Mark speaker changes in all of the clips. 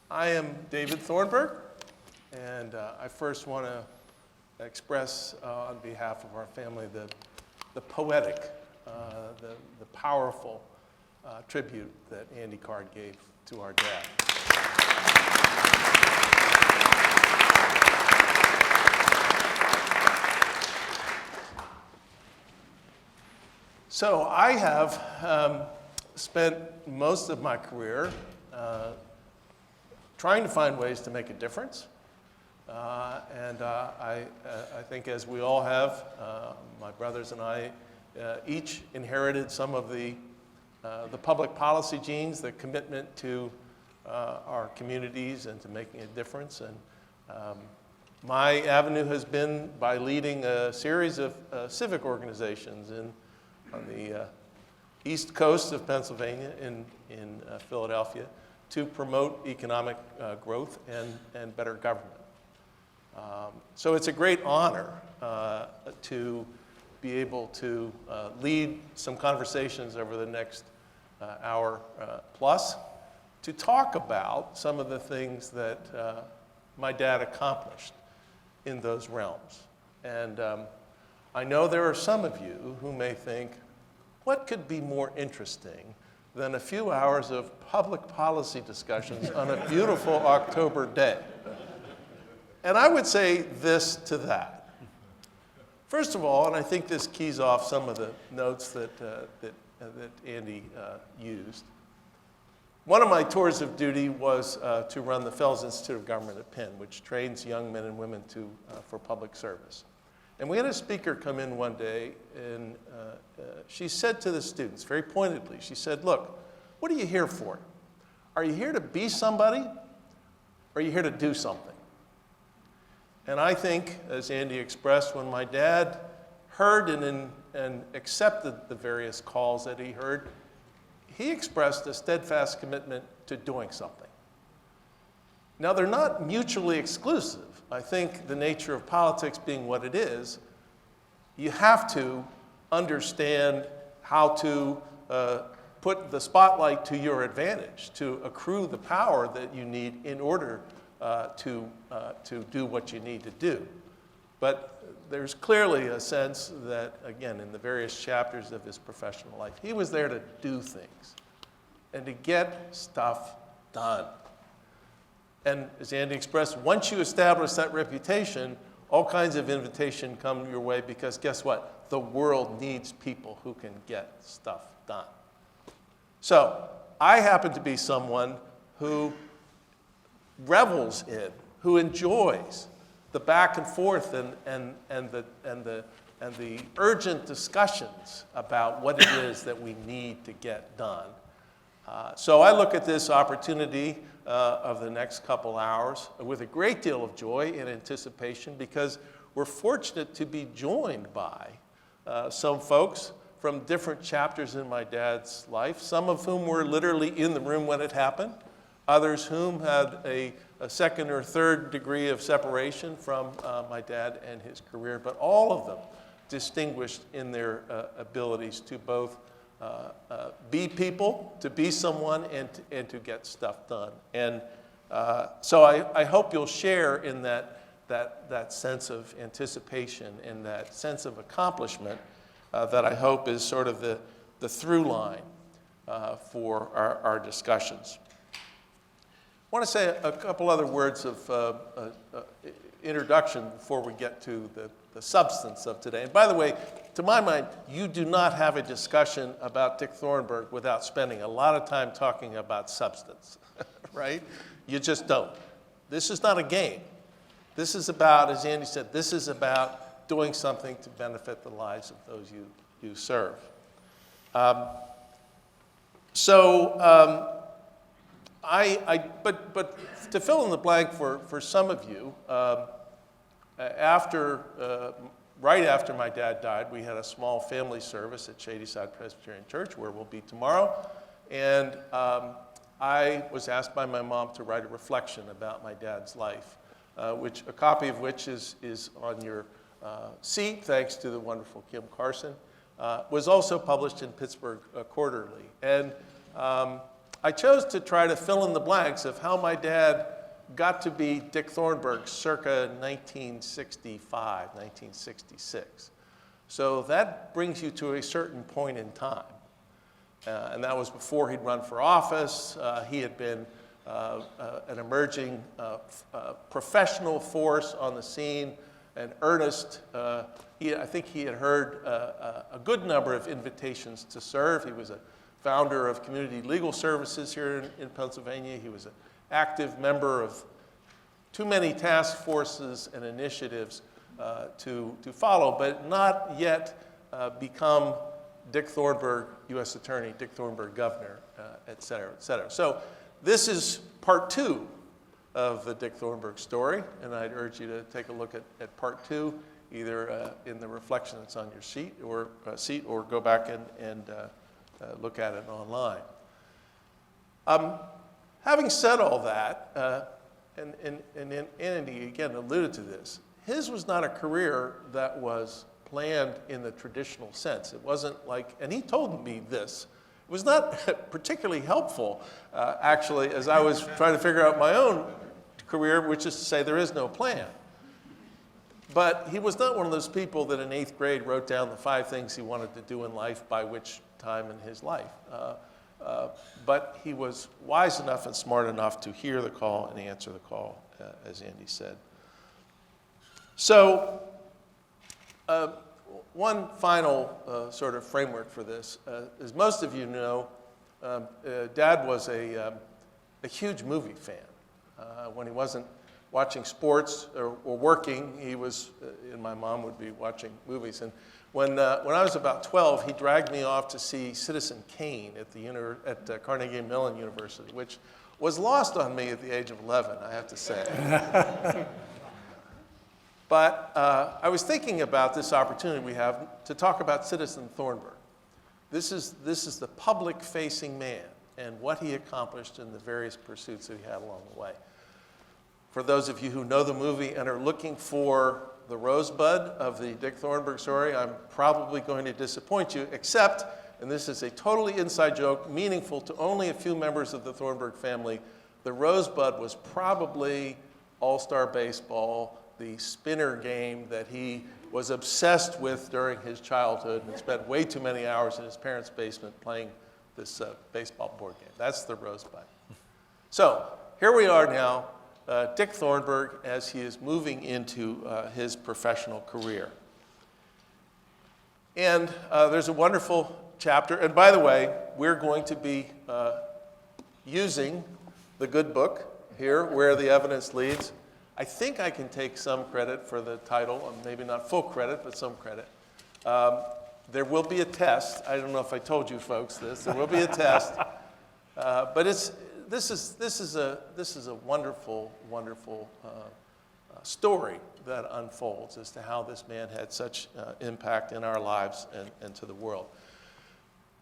Speaker 1: I am David Thornburgh, and I first want to express on behalf of our family the poetic, the powerful tribute that Andy Card gave to our dad. So I have spent most of my career trying to find ways to make a difference. I think, as we all have, my brothers and I each inherited some of the public policy genes, the commitment to our communities and to making a difference. And my avenue has been by leading a series of civic organizations on the east coast of Pennsylvania in Philadelphia to promote economic growth and better government. So it's a great honor to be able to lead some conversations over the next hour plus to talk about some of the things that my dad accomplished in those realms. And I know there are some of you who may think, what could be more interesting than a few hours of public policy discussions on a beautiful October day? And I would say this to that. First of all, and I think this keys off some of the notes that Andy used, one of my tours of duty was to run the Fells Institute of Government at Penn, which trains young men and women for public service. And we had a speaker come in one day, and she said to the students, very pointedly, she said, look, what are you here for? Are you here to be somebody, or are you here to do something? And I think, as Andy expressed, when my dad heard and accepted the various calls that he heard, he expressed a steadfast commitment to doing something. Now, they're not mutually exclusive. I think the nature of politics being what it is, you have to understand how to put the spotlight to your advantage, to accrue the power that you need in order to do what you need to do. But there's clearly a sense that, again, in the various chapters of his professional life, he was there to do things and to get stuff done. And as Andy expressed, once you establish that reputation, all kinds of invitation come your way because guess what? The world needs people who can get stuff done. So I happen to be someone who revels in, who enjoys the back and forth and the urgent discussions about what it is that we need to get done. So I look at this opportunity of the next couple hours with a great deal of joy and anticipation because we're fortunate to be joined by some folks from different chapters in my dad's life, some of whom were literally in the room when it happened, others whom had a second or third degree of separation from my dad and his career, but all of them distinguished in their abilities to both be people, to be someone, and to get stuff done. And so I hope you'll share in that sense of anticipation and that sense of accomplishment that I hope is sort of the through line for our discussions. I want to say a couple other words of introduction before we get to the substance of today. And by the way, to my mind, you do not have a discussion about Dick Thornburgh without spending a lot of time talking about substance, right? You just don't. This is not a game. This is about, as Andy said, this is about doing something to benefit the lives of those you serve. But to fill in the blank for some of you, right after my dad died, we had a small family service at Shadyside Presbyterian Church, where we'll be tomorrow. And I was asked by my mom to write a reflection about my dad's life, a copy of which is on your seat, thanks to the wonderful Kim Carson. Was also published in Pittsburgh Quarterly. And I chose to try to fill in the blanks of how my dad got to be Dick Thornburgh circa 1965, 1966. So that brings you to a certain point in time. And that was before he'd run for office. He had been an emerging professional force on the scene, an earnest. I think he had heard a good number of invitations to serve. He was a founder of Community Legal Services here in Pennsylvania. He was an active member of too many task forces and initiatives to follow, but not yet become Dick Thornburgh, U.S. Attorney, Dick Thornburgh, Governor, et cetera, et cetera. So this is part 2 of the Dick Thornburgh story, and I'd urge you to take a look at part 2, either in the reflection that's on your seat or go back and look at it online. Having said all that, and Andy again alluded to this, his was not a career that was planned in the traditional sense. It wasn't like, and he told me this, it was not particularly helpful, actually, as I was trying to figure out my own career, which is to say there is no plan. But he was not one of those people that in 8th grade wrote down the 5 things he wanted to do in life by which time in his life. But he was wise enough and smart enough to hear the call and answer the call, as Andy said. So one final sort of framework for this, as most of you know, Dad was a huge movie fan. When he wasn't watching sports or working, he was, and my mom would be watching movies. And when I was about 12, he dragged me off to see Citizen Kane at Carnegie Mellon University, which was lost on me at the age of 11, I have to say. But I was thinking about this opportunity we have to talk about Citizen Thornburgh. This is the public-facing man and what he accomplished in the various pursuits that he had along the way. For those of you who know the movie and are looking for the rosebud of the Dick Thornburgh story, I'm probably going to disappoint you, except, and this is a totally inside joke, meaningful to only a few members of the Thornburgh family, the rosebud was probably All-Star Baseball, the spinner game that he was obsessed with during his childhood and spent way too many hours in his parents' basement playing this baseball board game. That's the rosebud. So here we are now, Dick Thornburgh, as he is moving into his professional career. And there's a wonderful chapter. And by the way, we're going to be using the good book here, Where the Evidence Leads. I think I can take some credit for the title, maybe not full credit, but some credit. There will be a test. I don't know if I told you folks this. There will be a test. But this is a wonderful, wonderful story that unfolds as to how this man had such impact in our lives and to the world.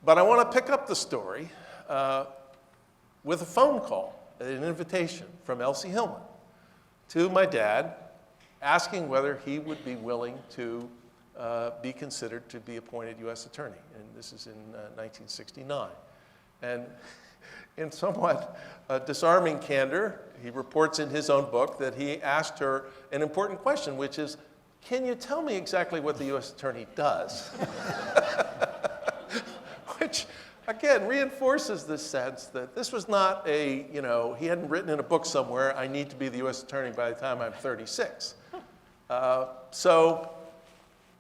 Speaker 1: But I want to pick up the story with a phone call, an invitation from Elsie Hillman to my dad, asking whether he would be willing to be considered to be appointed U.S. Attorney. And this is in 1969. And in somewhat disarming candor, he reports in his own book that he asked her an important question, which is, can you tell me exactly what the U.S. Attorney does? Which, again, reinforces this sense that this was not he hadn't written in a book somewhere, I need to be the U.S. Attorney by the time I'm 36. So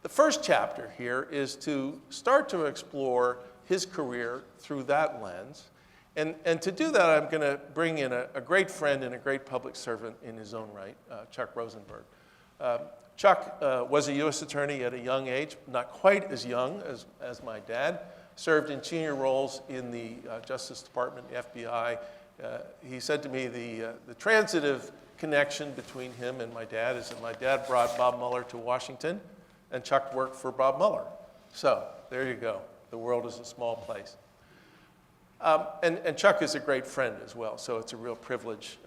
Speaker 1: the first chapter here is to start to explore his career through that lens. And to do that, I'm going to bring in a great friend and a great public servant in his own right, Chuck Rosenberg. Chuck was a U.S. attorney at a young age, not quite as young as my dad, served in senior roles in the Justice Department, the FBI. He said to me the transitive connection between him and my dad is that my dad brought Bob Mueller to Washington, and Chuck worked for Bob Mueller. So there you go. The world is a small place. And Chuck is a great friend as well, so it's a real privilege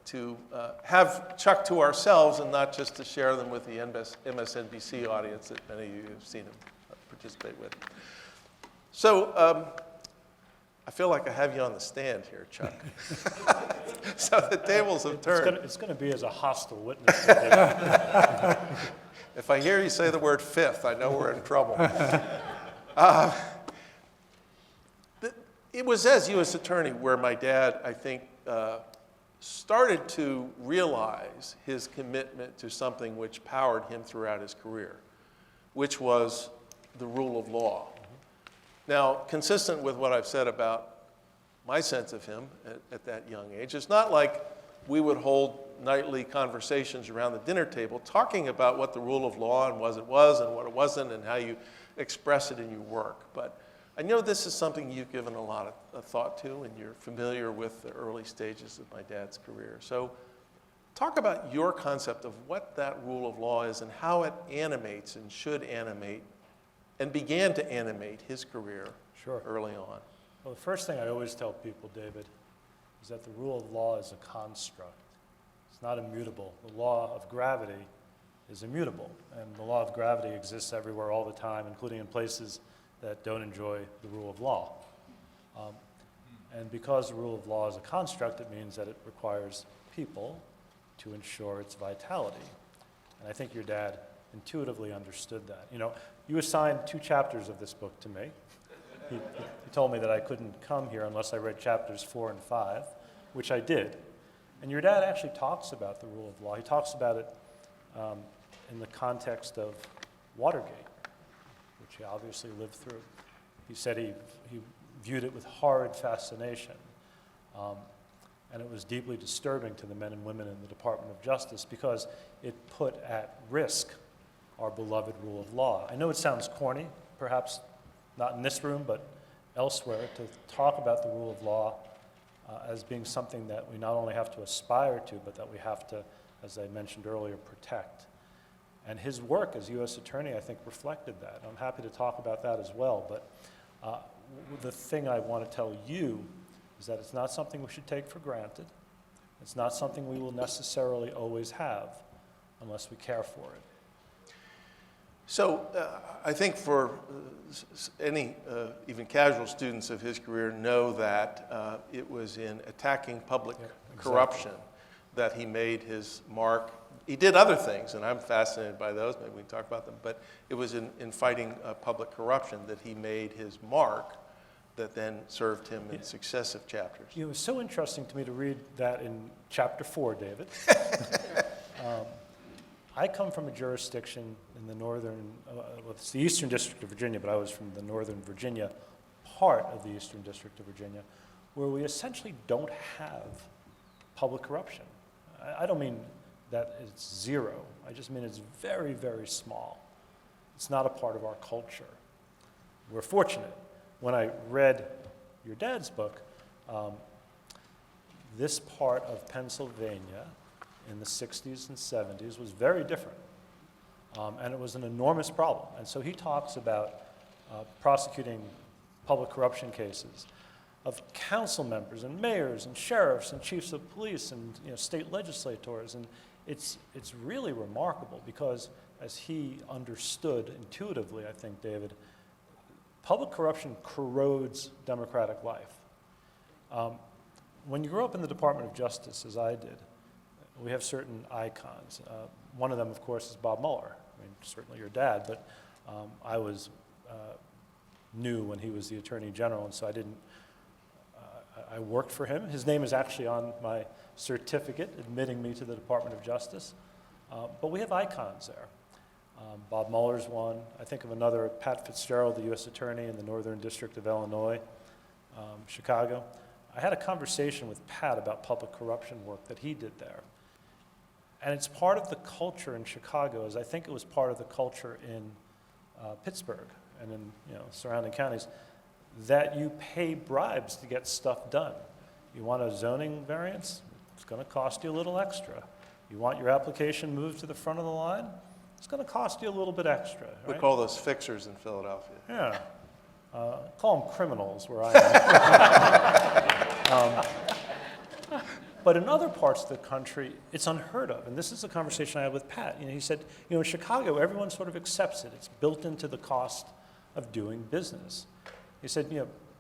Speaker 1: to have Chuck to ourselves and not just to share them with the MSNBC audience that many of you have seen him participate with. So I feel like I have you on the stand here, Chuck. So the tables have turned.
Speaker 2: It's going to be as a hostile witness.
Speaker 1: If I hear you say the word fifth, I know we're in trouble. It was as U.S. Attorney where my dad, I think, started to realize his commitment to something which powered him throughout his career, which was the rule of law. Now, consistent with what I've said about my sense of him at that young age, it's not like we would hold nightly conversations around the dinner table talking about what the rule of law and what it was and what it wasn't and how you express it in your work. But I know this is something you've given a lot of thought to, and you're familiar with the early stages of my dad's career. So talk about your concept of what that rule of law is and how it animates and should animate and began to animate his career early on.
Speaker 2: Well, the first thing I always tell people, David, is that the rule of law is a construct. It's not immutable. The law of gravity is immutable, and the law of gravity exists everywhere all the time, including in places that don't enjoy the rule of law. And because the rule of law is a construct, it means that it requires people to ensure its vitality. And I think your dad intuitively understood that. You know, you assigned 2 chapters of this book to me. He told me that I couldn't come here unless I read chapters 4 and 5, which I did. And your dad actually talks about the rule of law. He talks about it in the context of Watergate, which he obviously lived through. He said he viewed it with horrid fascination. And it was deeply disturbing to the men and women in the Department of Justice because it put at risk our beloved rule of law. I know it sounds corny, perhaps not in this room, but elsewhere, to talk about the rule of law as being something that we not only have to aspire to, but that we have to, as I mentioned earlier, protect. And his work as U.S. Attorney, I think, reflected that. I'm happy to talk about that as well, but the thing I want to tell you is that it's not something we should take for granted. It's not something we will necessarily always have unless we care for it.
Speaker 1: So I think for any even casual students of his career know that it was in attacking public corruption that he made his mark. He did other things, and I'm fascinated by those. Maybe we can talk about them. But it was in fighting public corruption that he made his mark that then served him in successive chapters.
Speaker 2: It was so interesting to me to read that in chapter 4, David. I come from a jurisdiction in the northern, well, it's the Eastern District of Virginia, but I was from the Northern Virginia part of the Eastern District of Virginia, where we essentially don't have public corruption. I don't mean that it's zero. I just mean it's very, very small. It's not a part of our culture. We're fortunate. When I read your dad's book, this part of Pennsylvania in the 60s and 70s was very different. And it was an enormous problem. And so he talks about prosecuting public corruption cases of council members and mayors and sheriffs and chiefs of police and state legislators. And it's really remarkable because as he understood intuitively, I think, David, public corruption corrodes democratic life. When you grow up in the Department of Justice, as I did, we have certain icons. One of them, of course, is Bob Mueller. I mean, certainly your dad, but I was new when he was the Attorney General, and so I worked for him. His name is actually on my certificate admitting me to the Department of Justice. But we have icons there. Bob Mueller's one. I think of another, Pat Fitzgerald, the U.S. Attorney in the Northern District of Illinois, Chicago. I had a conversation with Pat about public corruption work that he did there. And it's part of the culture in Chicago, as I think it was part of the culture in Pittsburgh and in surrounding counties, that you pay bribes to get stuff done. You want a zoning variance? It's going to cost you a little extra. You want your application moved to the front of the line? It's going to cost you a little bit extra. Right?
Speaker 1: We call those fixers in Philadelphia.
Speaker 2: Yeah. Call them criminals where I am. But in other parts of the country, it's unheard of. And this is a conversation I had with Pat. He said, in Chicago, everyone sort of accepts it. It's built into the cost of doing business. He said,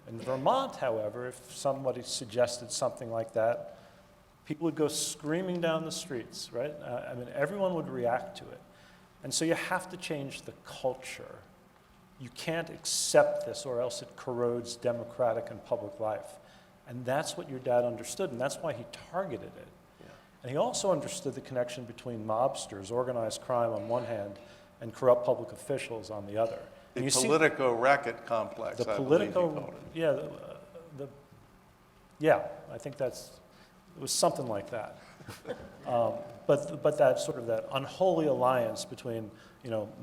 Speaker 2: In Vermont, however, if somebody suggested something like that, people would go screaming down the streets, right? I mean, everyone would react to it. And so you have to change the culture. You can't accept this or else it corrodes democratic and public life. And that's what your dad understood, and that's why he targeted it.
Speaker 1: Yeah.
Speaker 2: And he also understood the connection between mobsters, organized crime on one hand, and corrupt public officials on the other.
Speaker 1: The Politico-racket complex,
Speaker 2: The
Speaker 1: I believe he
Speaker 2: Politico,
Speaker 1: called it.
Speaker 2: yeah, yeah, I think it was something like that. But that sort of that unholy alliance between,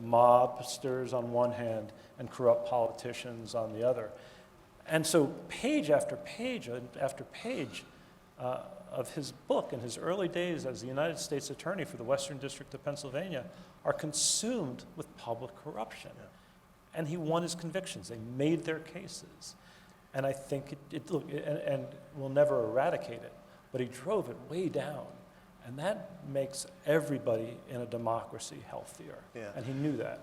Speaker 2: mobsters on one hand and corrupt politicians on the other. And so page after page after page of his book in his early days as the United States Attorney for the Western District of Pennsylvania are consumed with public corruption.
Speaker 1: Yeah.
Speaker 2: And he won his convictions. They made their cases. And I think and we'll never eradicate it, but he drove it way down. And that makes everybody in a democracy healthier.
Speaker 1: Yeah.
Speaker 2: And he knew that.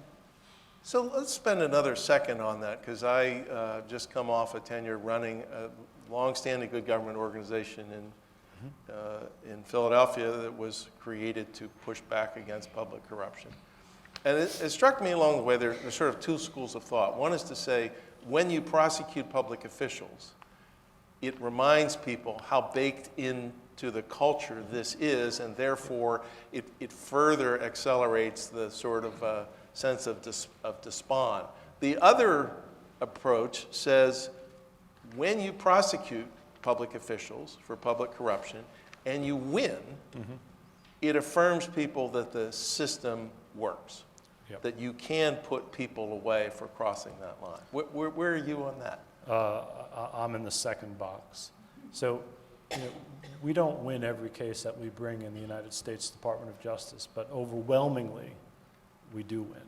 Speaker 1: So let's spend another second on that, because I just come off a tenure running a longstanding good government organization in Philadelphia that was created to push back against public corruption. And it struck me along the way, there's sort of two schools of thought. One is to say, when you prosecute public officials, it reminds people how baked into the culture this is, and therefore it further accelerates the sort of sense of despond. The other approach says, when you prosecute public officials for public corruption and you win, it affirms people that the system works, that you can put people away for crossing that line. Where are you on that?
Speaker 2: I'm in the second box. So we don't win every case that we bring in the United States Department of Justice, but overwhelmingly we do win.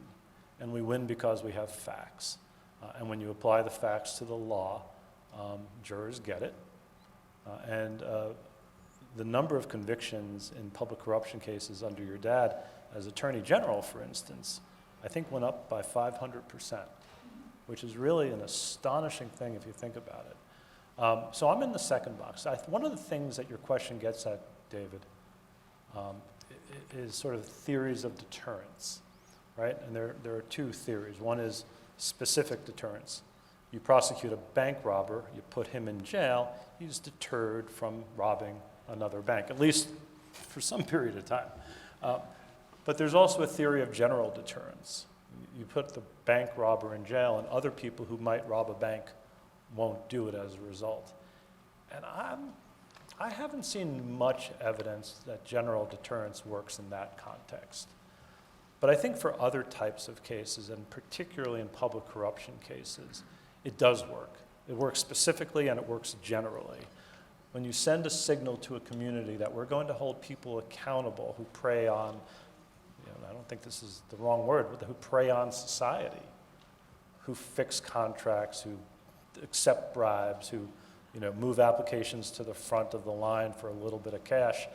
Speaker 2: And we win because we have facts. And when you apply the facts to the law, jurors get it. And the number of convictions in public corruption cases under your dad as Attorney General, for instance, I think went up by 500%, which is really an astonishing thing if you think about it. So I'm in the second box. One of the things that your question gets at, David, is sort of theories of deterrence, right? And there are two theories. One is specific deterrence. You prosecute a bank robber, you put him in jail, he's deterred from robbing another bank, at least for some period of time. But there's also a theory of general deterrence. You put the bank robber in jail, and other people who might rob a bank won't do it as a result. And I haven't seen much evidence that general deterrence works in that context. But I think for other types of cases, and particularly in public corruption cases, it does work. It works specifically and it works generally. When you send a signal to a community that we're going to hold people accountable who prey on, I don't think this is the wrong word, but who prey on society, who fix contracts, who accept bribes, who move applications to the front of the line for a little bit of cash,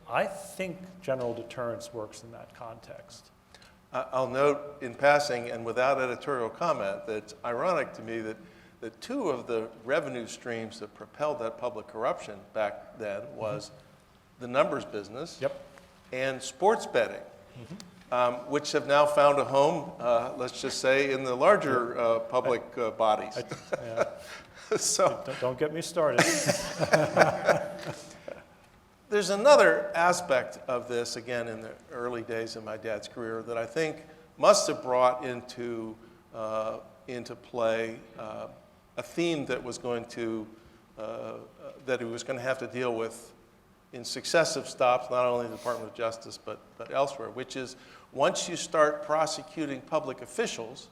Speaker 2: I think general deterrence works in that context.
Speaker 1: I'll note in passing and without editorial comment that it's ironic to me that two of the revenue streams that propelled that public corruption back then was the numbers business and sports betting, which have now found a home, let's just say, in the larger public bodies. So
Speaker 2: don't get me started.
Speaker 1: There's another aspect of this, again, in the early days of my dad's career that I think must have brought into play a theme that was going to, that he was going to have to deal with in successive stops, not only in the Department of Justice, but elsewhere, which is once you start prosecuting public officials,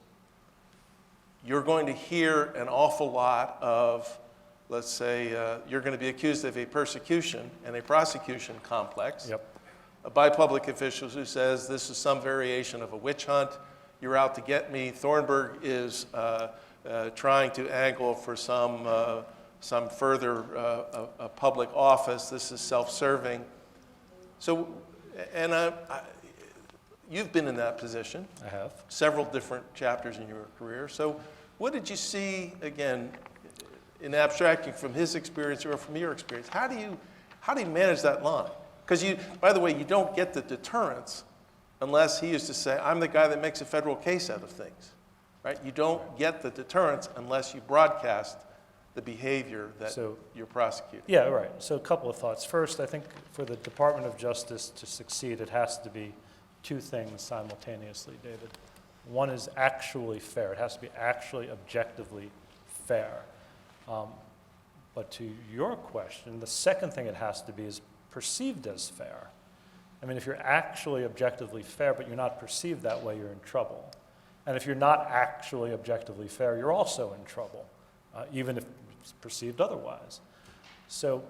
Speaker 1: you're going to hear an awful lot of, let's say, you're going to be accused of a persecution and a prosecution complex by public officials who says this is some variation of a witch hunt. You're out to get me. Thornburgh is trying to angle for some further public office. This is self-serving. So, and you've been in that position.
Speaker 2: I have.
Speaker 1: Several different chapters in your career. So what did you see, again, in abstracting from his experience or from your experience, how do you manage that line? Because by the way, you don't get the deterrence unless he is to say, I'm the guy that makes a federal case out of things, right? You don't get the deterrence unless you broadcast the behavior that you're prosecuting.
Speaker 2: Yeah, right. So a couple of thoughts. First, I think for the Department of Justice to succeed, it has to be two things simultaneously, David. One is actually fair. It has to be actually objectively fair. But to your question, the second thing it has to be is perceived as fair. I mean, if you're actually objectively fair, but you're not perceived that way, you're in trouble. And if you're not actually objectively fair, you're also in trouble, even if it's perceived otherwise. So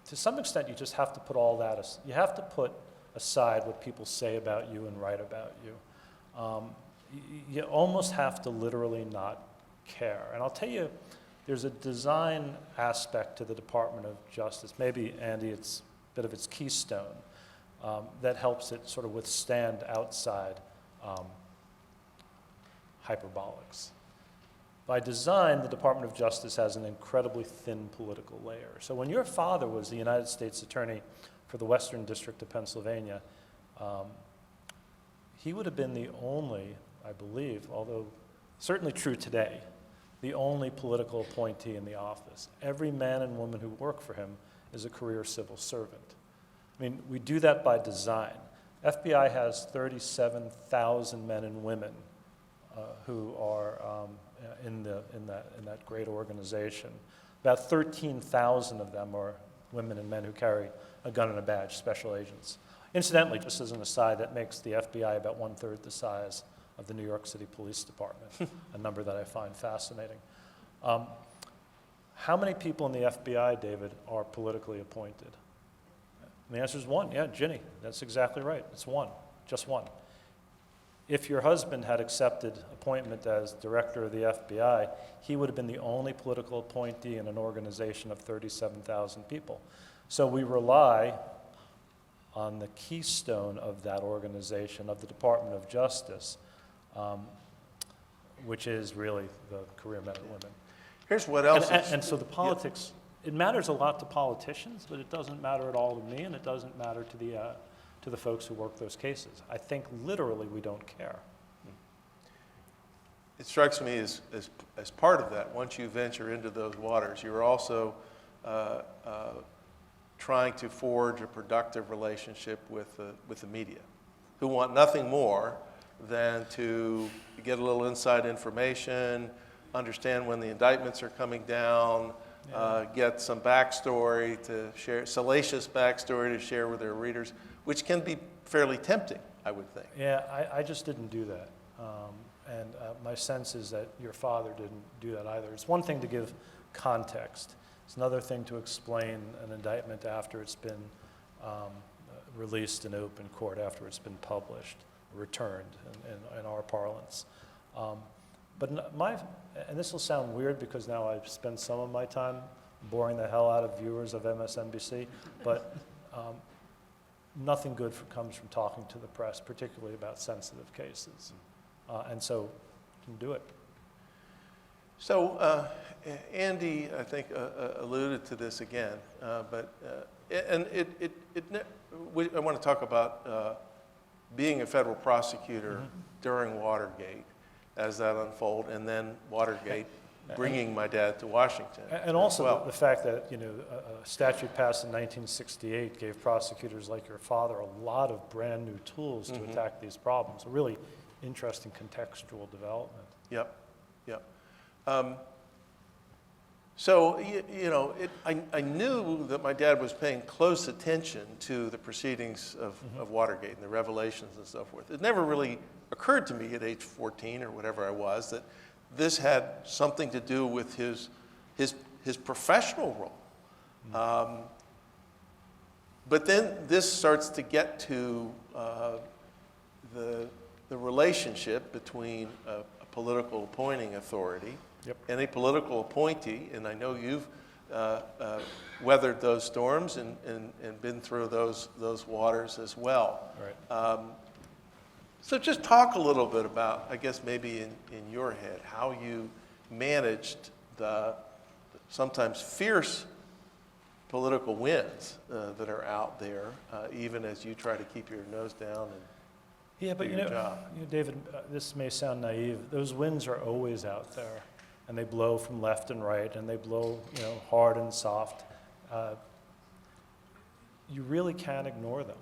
Speaker 2: to some extent, you just have to put all that, you have to put aside what people say about you and write about you. You almost have to literally not care. And I'll tell you, there's a design aspect to the Department of Justice. Maybe, Andy, it's a bit of its keystone that helps it sort of withstand outside hyperbolics. By design, the Department of Justice has an incredibly thin political layer. So when your father was the United States Attorney for the Western District of Pennsylvania, he would have been the only, I believe, although certainly true today, the only political appointee in the office. Every man and woman who work for him is a career civil servant. I mean, we do that by design. FBI has 37,000 men and women who are in that great organization. About 13,000 of them are women and men who carry a gun and a badge, special agents. Incidentally, just as an aside, that makes the FBI about 1/3 the size of the New York City Police Department, a number that I find fascinating. How many people in the FBI, David, are politically appointed? And the answer is one. Yeah, Ginny, that's exactly right. It's one, just one. If your husband had accepted appointment as director of the FBI, he would have been the only political appointee in an organization of 37,000 people. So we rely on the keystone of that organization, of the Department of Justice, which is really the career men and women.
Speaker 1: Here's what else.
Speaker 2: And so the politics, it matters a lot to politicians, but it doesn't matter at all to me, and it doesn't matter to the folks who work those cases. I think literally we don't care.
Speaker 1: It strikes me as part of that, once you venture into those waters, you're also trying to forge a productive relationship with the media, who want nothing more than to get a little inside information, understand when the indictments are coming down, get some backstory to share, salacious backstory to share with their readers, which can be fairly tempting, I would think.
Speaker 2: Yeah, I just didn't do that. And my sense is that your father didn't do that either. It's one thing to give context. It's another thing to explain an indictment after it's been released in open court, after it's been published, returned in our parlance. But and this will sound weird because now I've spent some of my time boring the hell out of viewers of MSNBC, but nothing good comes from talking to the press, particularly about sensitive cases. And so, you can do it.
Speaker 1: So, Andy, I think, alluded to this again, but I want to talk about being a federal prosecutor during Watergate as that unfolded, and then Watergate bringing my dad to Washington.
Speaker 2: And also the fact that, a statute passed in 1968 gave prosecutors like your father a lot of brand new tools to attack these problems. A really interesting contextual development.
Speaker 1: Yep. So, I knew that my dad was paying close attention to the proceedings of Watergate and the revelations and so forth. It never really occurred to me at age 14 or whatever I was that this had something to do with his professional role. But then this starts to get to the relationship between a political appointing authority and a political appointee, and I know you've weathered those storms and been through those waters as well.
Speaker 2: Right.
Speaker 1: So just talk a little bit about, I guess maybe in your head, how you managed the sometimes fierce political winds that are out there, even as you try to keep your nose down and
Speaker 2: Yeah, but
Speaker 1: do
Speaker 2: you
Speaker 1: your
Speaker 2: know,
Speaker 1: job.
Speaker 2: David, this may sound naive. Those winds are always out there, and they blow from left and right, and they blow, hard and soft. You really can't ignore them.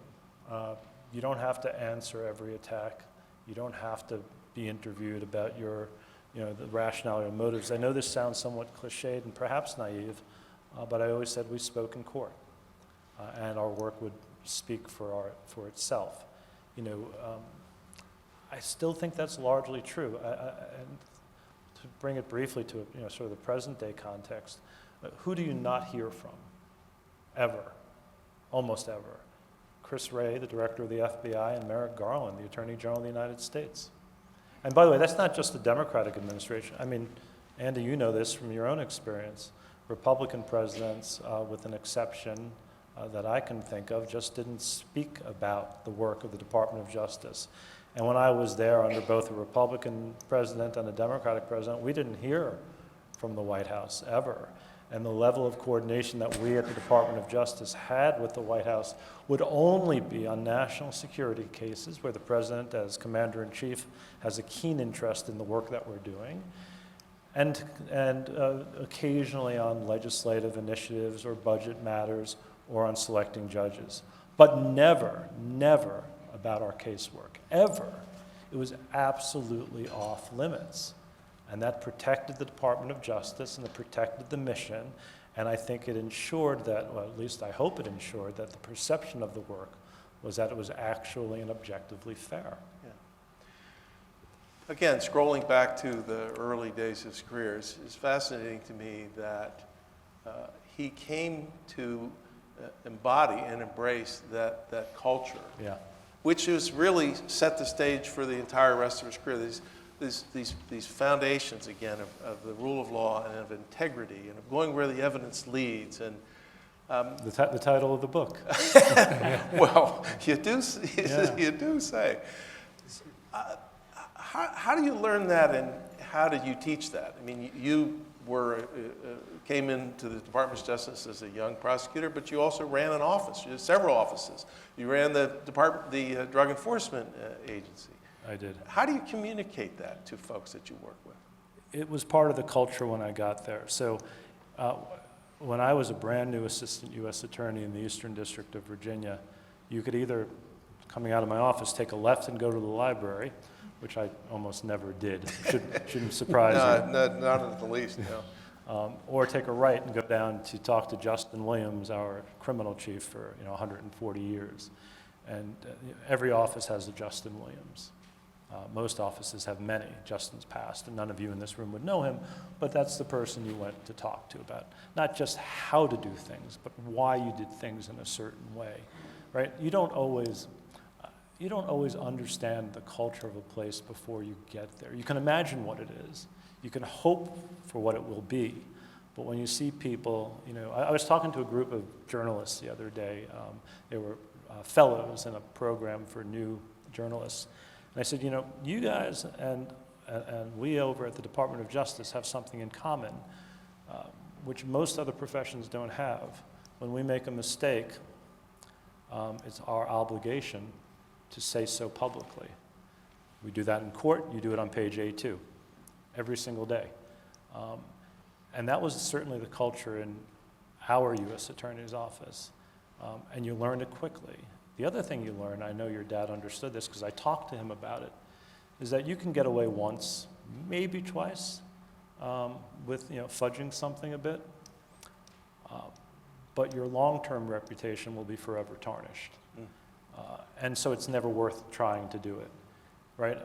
Speaker 2: You don't have to answer every attack. You don't have to be interviewed about your, the rationale or motives. I know this sounds somewhat cliched and perhaps naive, but I always said we spoke in court, and our work would speak for itself. I still think that's largely true. And to bring it briefly to sort of the present day context, who do you not hear from? Ever, almost ever. Chris Wray, the director of the FBI, and Merrick Garland, the Attorney General of the United States. And by the way, that's not just the Democratic administration. I mean, Andy, you know this from your own experience. Republican presidents, with an exception that I can think of, just didn't speak about the work of the Department of Justice. And when I was there under both a Republican president and a Democratic president, we didn't hear from the White House ever. And the level of coordination that we at the Department of Justice had with the White House would only be on national security cases where the president, as commander-in-chief, has a keen interest in the work that we're doing, and occasionally on legislative initiatives or budget matters or on selecting judges. But never, never about our casework, ever. It was absolutely off limits. And that protected the Department of Justice, and it protected the mission, and I think it ensured that, well, at least I hope it ensured that the perception of the work was that it was actually and objectively fair.
Speaker 1: Yeah. Again, scrolling back to the early days of his career, it's fascinating to me that he came to embody and embrace that culture,
Speaker 2: Yeah.
Speaker 1: which has really set the stage for the entire rest of his career. These foundations, again, of the rule of law and of integrity and of going where the evidence leads. And
Speaker 2: The title of the book.
Speaker 1: well, you do
Speaker 2: Yeah.
Speaker 1: you do say. How do you learn that, and how did you teach that? I mean, you came into the Department of Justice as a young prosecutor, but you also ran an office. You had several offices. You ran the Drug Enforcement Agency.
Speaker 2: I did.
Speaker 1: How do you communicate that to folks that you work with?
Speaker 2: It was part of the culture when I got there. So when I was a brand new assistant U.S. attorney in the Eastern District of Virginia, you could either, coming out of my office, take a left and go to the library, which I almost never did. Shouldn't surprise you.
Speaker 1: No, not in the least, no.
Speaker 2: Or take a right and go down to talk to Justin Williams, our criminal chief for 140 years. And every office has a Justin Williams. Most offices have many. Justin's passed, and none of you in this room would know him, but that's the person you went to talk to about not just how to do things, but why you did things in a certain way, right? You don't always understand the culture of a place before you get there. You can imagine what it is. You can hope for what it will be, but when you see people, I was talking to a group of journalists the other day. They were fellows in a program for new journalists. And I said, you guys and we over at the Department of Justice have something in common, which most other professions don't have. When we make a mistake, it's our obligation to say so publicly. We do that in court. You do it on page A2 every single day. And that was certainly the culture in our U.S. Attorney's office. And you learned it quickly. The other thing you learn, I know your dad understood this because I talked to him about it, is that you can get away once, maybe twice, with fudging something a bit, but your long-term reputation will be forever tarnished. And so it's never worth trying to do it, right?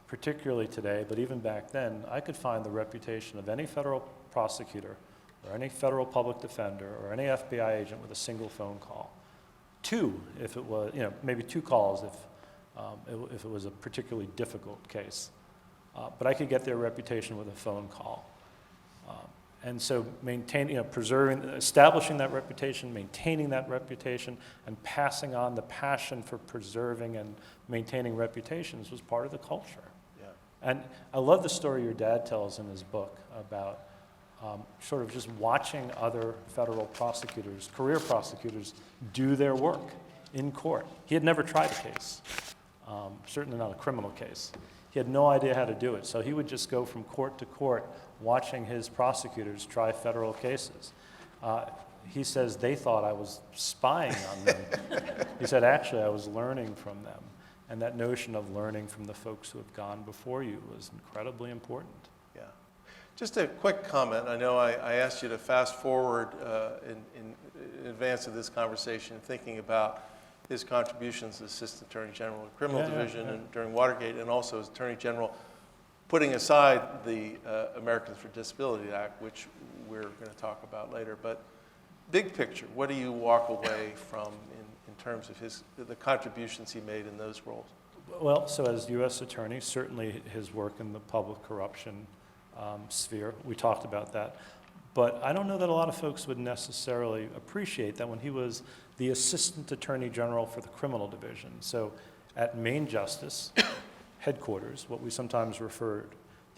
Speaker 2: Particularly today, but even back then, I could find the reputation of any federal prosecutor or any federal public defender or any FBI agent with a single phone call. Two, if it was, maybe two calls if it was a particularly difficult case. But I could get their reputation with a phone call. And so establishing that reputation, maintaining that reputation, and passing on the passion for preserving and maintaining reputations was part of the culture.
Speaker 1: Yeah.
Speaker 2: And I love the story your dad tells in his book about sort of just watching other federal prosecutors, career prosecutors, do their work in court. He had never tried a case, certainly not a criminal case. He had no idea how to do it, so he would just go from court to court watching his prosecutors try federal cases. He says they thought I was spying on them. He said, actually, I was learning from them. And that notion of learning from the folks who have gone before you was incredibly important.
Speaker 1: Yeah. Just a quick comment. I know I asked you to fast forward in advance of this conversation, thinking about his contributions as Assistant Attorney General of the Criminal Division and during Watergate, and also as Attorney General, putting aside the Americans with Disabilities Act, which we're going to talk about later. But big picture, what do you walk away from in terms of the contributions he made in those roles?
Speaker 2: Well, so as U.S. Attorney, certainly his work in the public corruption sphere, we talked about that. But I don't know that a lot of folks would necessarily appreciate that when he was the Assistant Attorney General for the Criminal Division. So at Main Justice headquarters, what we sometimes refer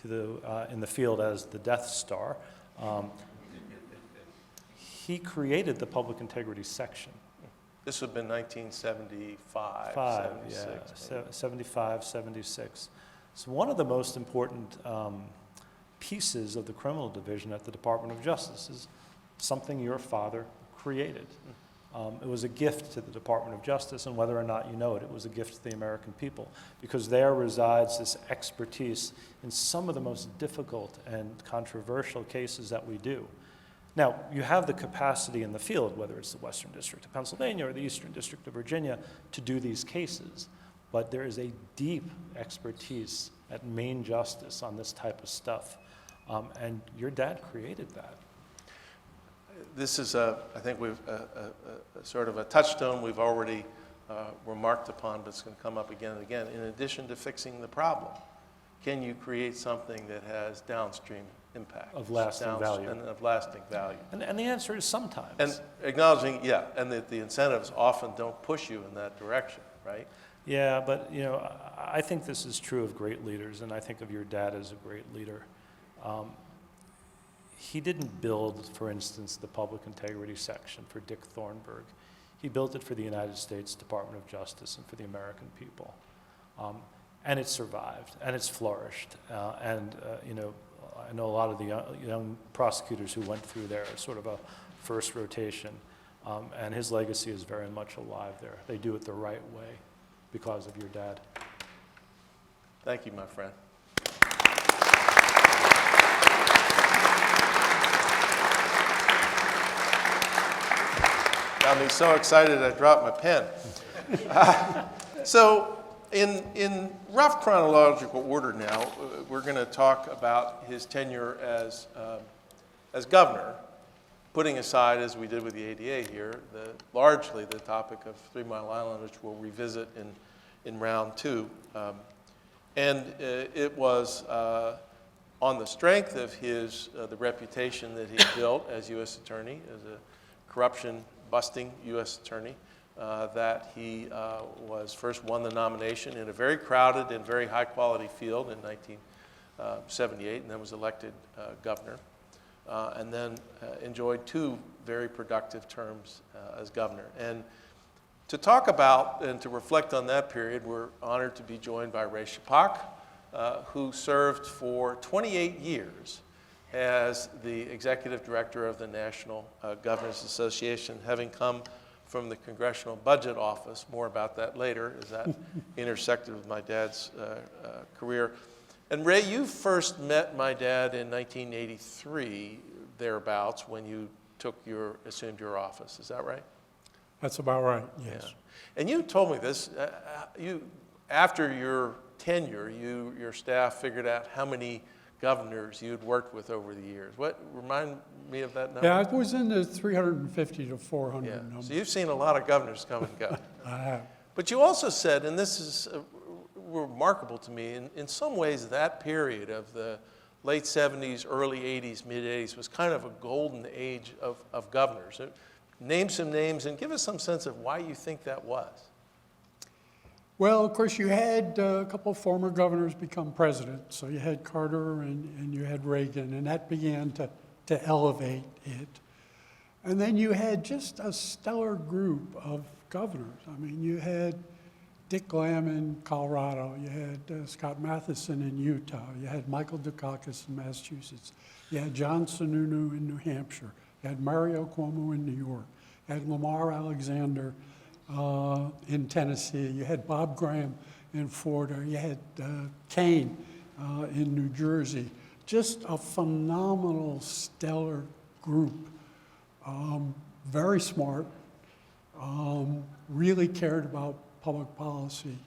Speaker 2: to in the field as the Death Star, he created the Public Integrity Section.
Speaker 1: This would have been 1975, 76.
Speaker 2: 75, 76. So one of the most important pieces of the criminal division at the Department of Justice is something your father created. It was a gift to the Department of Justice, and whether or not you know it, it was a gift to the American people, because there resides this expertise in some of the most difficult and controversial cases that we do. Now, you have the capacity in the field, whether it's the Western District of Pennsylvania or the Eastern District of Virginia, to do these cases, but there is a deep expertise at Main Justice on this type of stuff, and your dad created that.
Speaker 1: This is, I think, we've sort of a touchstone we've already remarked upon, but it's going to come up again and again. In addition to fixing the problem, can you create something that has downstream impact?
Speaker 2: Of lasting value.
Speaker 1: And of lasting value.
Speaker 2: And the answer is sometimes.
Speaker 1: And acknowledging, and that the incentives often don't push you in that direction, right?
Speaker 2: Yeah, but I think this is true of great leaders, and I think of your dad as a great leader. He didn't build, for instance, the Public Integrity Section for Dick Thornburgh. He built it for the United States Department of Justice and for the American people. And it survived, and it's flourished. I know a lot of the young prosecutors who went through there as sort of a first rotation, and his legacy is very much alive there. They do it the right way because of your dad.
Speaker 1: Thank you, my friend. Got me so excited I dropped my pen. So in rough chronological order now, we're going to talk about his tenure as governor, putting aside, as we did with the ADA here, largely the topic of 3 Mile Island, which we'll revisit in round 2. And it was on the strength of the reputation that he built as U.S. Attorney, as a corruption-busting U.S. Attorney, that he first won the nomination in a very crowded and very high-quality field in 1978, and then was elected governor, and then enjoyed 2 very productive terms as governor. And to talk about and to reflect on that period, we're honored to be joined by Ray Shapak, who served for 28 years as the executive director of the National Governors Association, having come from the Congressional Budget Office. More about that later, as that intersected with my dad's career. And Ray, you first met my dad in 1983, thereabouts, when you assumed your office. Is that right?
Speaker 3: That's about right, yes.
Speaker 1: Yeah. And you told me this, after your tenure, your staff figured out how many governors you'd worked with over the years. Remind me of that number?
Speaker 3: Yeah, it was in the 350 to 400 number.
Speaker 1: So you've seen a lot of governors come and go.
Speaker 3: I have.
Speaker 1: But you also said, and this is remarkable to me, in some ways that period of the late 70s, early 80s, mid 80s was kind of a golden age of governors. Name some names and give us some sense of why you think that was.
Speaker 3: Well, of course, you had a couple of former governors become president. So you had Carter and you had Reagan, and that began to to elevate it. And then you had just a stellar group of governors. I mean, you had Dick Lamb in Colorado, you had Scott Matheson in Utah, you had Michael Dukakis in Massachusetts, you had John Sununu in New Hampshire, you had Mario Cuomo in New York, you had Lamar Alexander in Tennessee, you had Bob Graham in Florida, you had Kane in New Jersey. Just a phenomenal, stellar group. Very smart, really cared about public policy.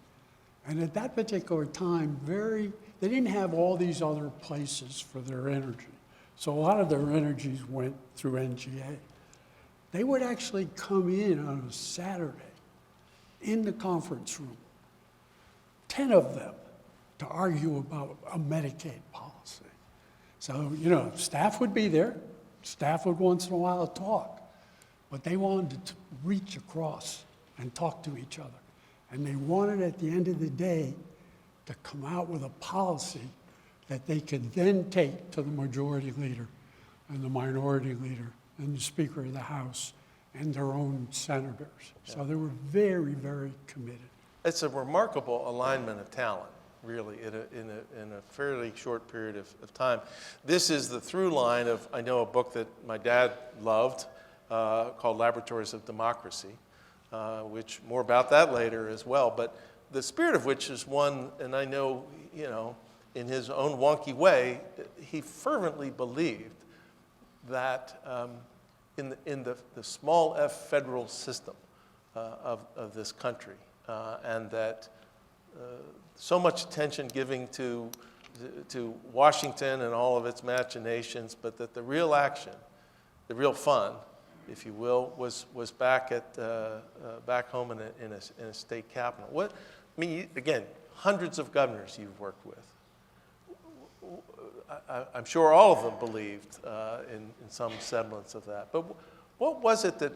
Speaker 3: And at that particular time, they didn't have all these other places for their energy. So a lot of their energies went through NGA. They would actually come in on a Saturday in the conference room, 10 of them, to argue about a Medicaid policy. So, staff would be there. Staff would once in a while talk, but they wanted to reach across and talk to each other. And they wanted, at the end of the day, to come out with a policy that they could then take to the majority leader and the minority leader and the Speaker of the House and their own senators. So they were very, very committed.
Speaker 1: It's a remarkable alignment of talent, really, in a fairly short period of time. This is the through line of, I know, a book that my dad loved called Laboratories of Democracy, which more about that later as well. But the spirit of which is one, and I know, in his own wonky way, he fervently believed that in the small f federal system of this country, and that so much attention giving to Washington and all of its machinations, but that the real action, the real fun, if you will, was back home in a state capital. Again, hundreds of governors you've worked with. I'm sure all of them believed in some semblance of that. But what was it that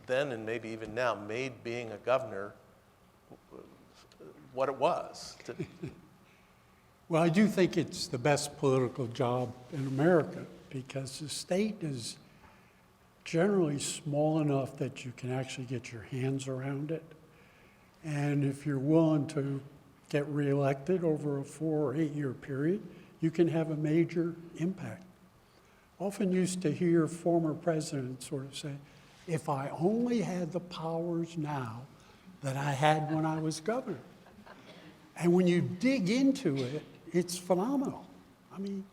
Speaker 1: then, and maybe even now, made being a governor what it was?
Speaker 3: Well, I do think it's the best political job in America because the state is generally small enough that you can actually get your hands around it. And if you're willing to get reelected over a 4 or 8 year period, you can have a major impact. Often used to hear former presidents sort of say, if I only had the powers now that I had when I was governor. And when you dig into it, it's phenomenal. I mean,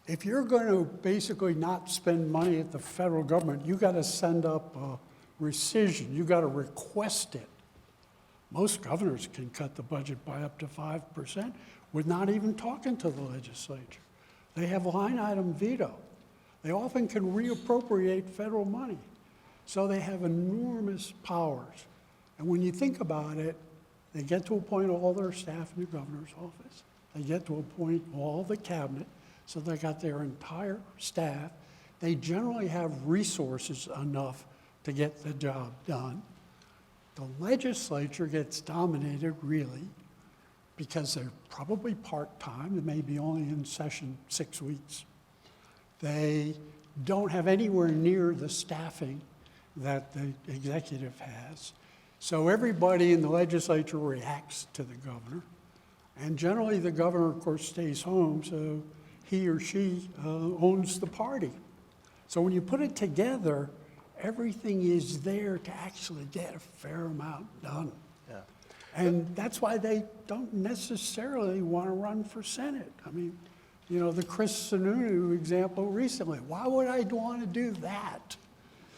Speaker 3: if you're going to basically not spend money at the federal government, you got to send up a rescission. You got to request it. Most governors can cut the budget by up to 5% with not even talking to the legislature. They have line item veto. They often can reappropriate federal money. So they have enormous powers. And when you think about it, they get to appoint all their staff in the governor's office. They get to appoint all the cabinet. So they got their entire staff. They generally have resources enough to get the job done. The legislature gets dominated, really, because they're probably part-time. They may be only in session 6 weeks. They don't have anywhere near the staffing that the executive has. So everybody in the legislature reacts to the governor. And generally, the governor, of course, stays home, so he or she owns the party. So when you put it together, everything is there to actually get a fair amount done.
Speaker 1: Yeah.
Speaker 3: And that's why they don't necessarily want to run for Senate. I mean, the Chris Sununu example recently. Why would I want to do that?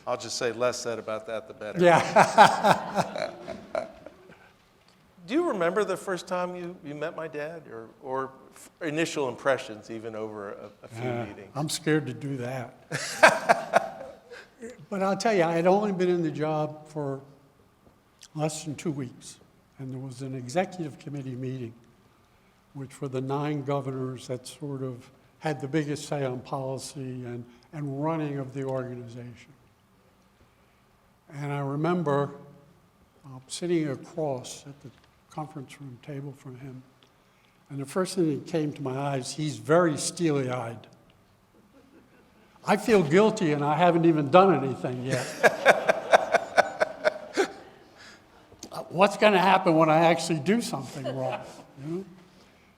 Speaker 1: I'll just say less said about that, the better.
Speaker 3: Yeah.
Speaker 1: Do you remember the first time you met my dad, or initial impressions, even over a few meetings?
Speaker 3: I'm scared to do that. But I'll tell you, I had only been in the job for less than 2 weeks, and there was an executive committee meeting, which were the 9 governors that sort of had the biggest say on policy and running of the organization. And I remember sitting across at the conference room table from him, and the first thing that came to my eyes, he's very steely-eyed. I feel guilty and I haven't even done anything yet. What's going to happen when I actually do something wrong? You know?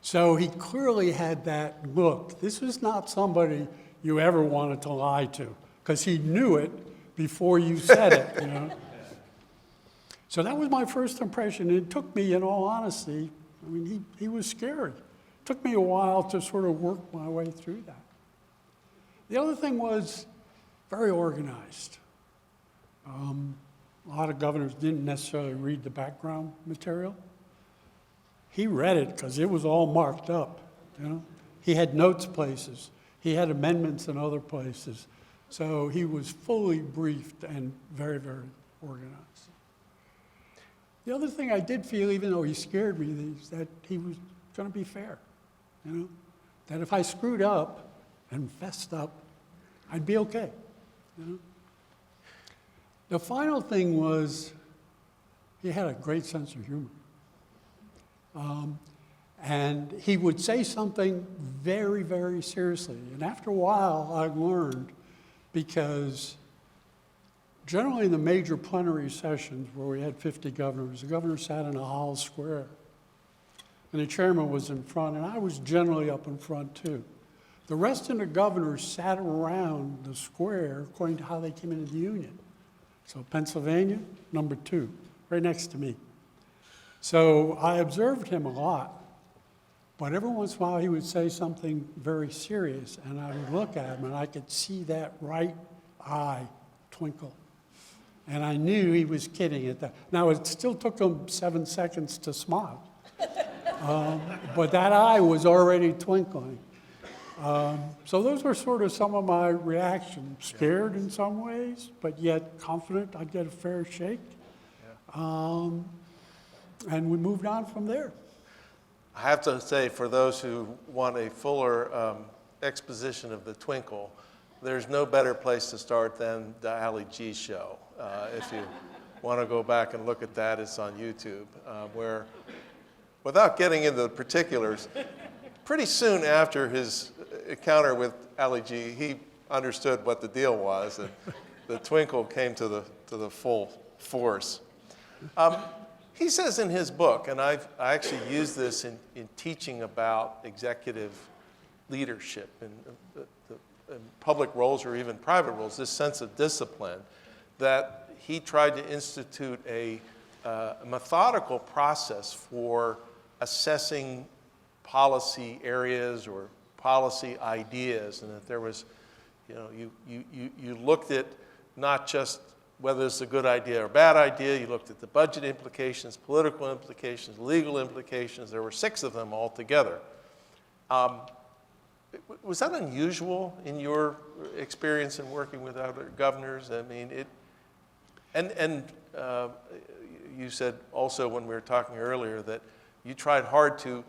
Speaker 3: So he clearly had that look. This was not somebody you ever wanted to lie to, because he knew it before you said it, you know. So that was my first impression. It took me, in all honesty, I mean, he was scary. It took me a while to sort of work my way through that. The other thing was very organized. A lot of governors didn't necessarily read the background material. He read it because it was all marked up, you know. He had notes places. He had amendments in other places. So he was fully briefed and very, very organized. The other thing I did feel, even though he scared me, is that he was going to be fair, you know. That if I screwed up and fessed up, I'd be okay, you know. The final thing was he had a great sense of humor. And he would say something very, very seriously. And after a while, I learned, because generally in the major plenary sessions where we had 50 governors, the governor sat in a hall square. And the chairman was in front, and I was generally up in front too. The rest of the governors sat around the square according to how they came into the Union. So Pennsylvania, number 2, right next to me. So I observed him a lot, but every once in a while he would say something very serious, and I would look at him and I could see that right eye twinkle. And I knew he was kidding at that. Now, it still took him 7 seconds to smile, but that eye was already twinkling. So those were sort of some of my reactions. Scared in some ways, but yet confident I'd get a fair shake. And we moved on from there.
Speaker 1: I have to say, for those who want a fuller exposition of the twinkle, there's no better place to start than the Ali G show. If you want to go back and look at that, it's on YouTube, where, without getting into the particulars, pretty soon after his encounter with Ali G, he understood what the deal was, and the twinkle came to the full force. He says in his book, and I actually use this in teaching about executive leadership and public roles or even private roles, this sense of discipline, that he tried to institute a methodical process for assessing policy areas or policy ideas, and that there was, you know, you looked at not just whether it's a good idea or a bad idea, you looked at the budget implications, political implications, legal implications. There were 6 of them altogether. Was that unusual in your experience in working with other governors? I mean, you said also when we were talking earlier that you tried hard to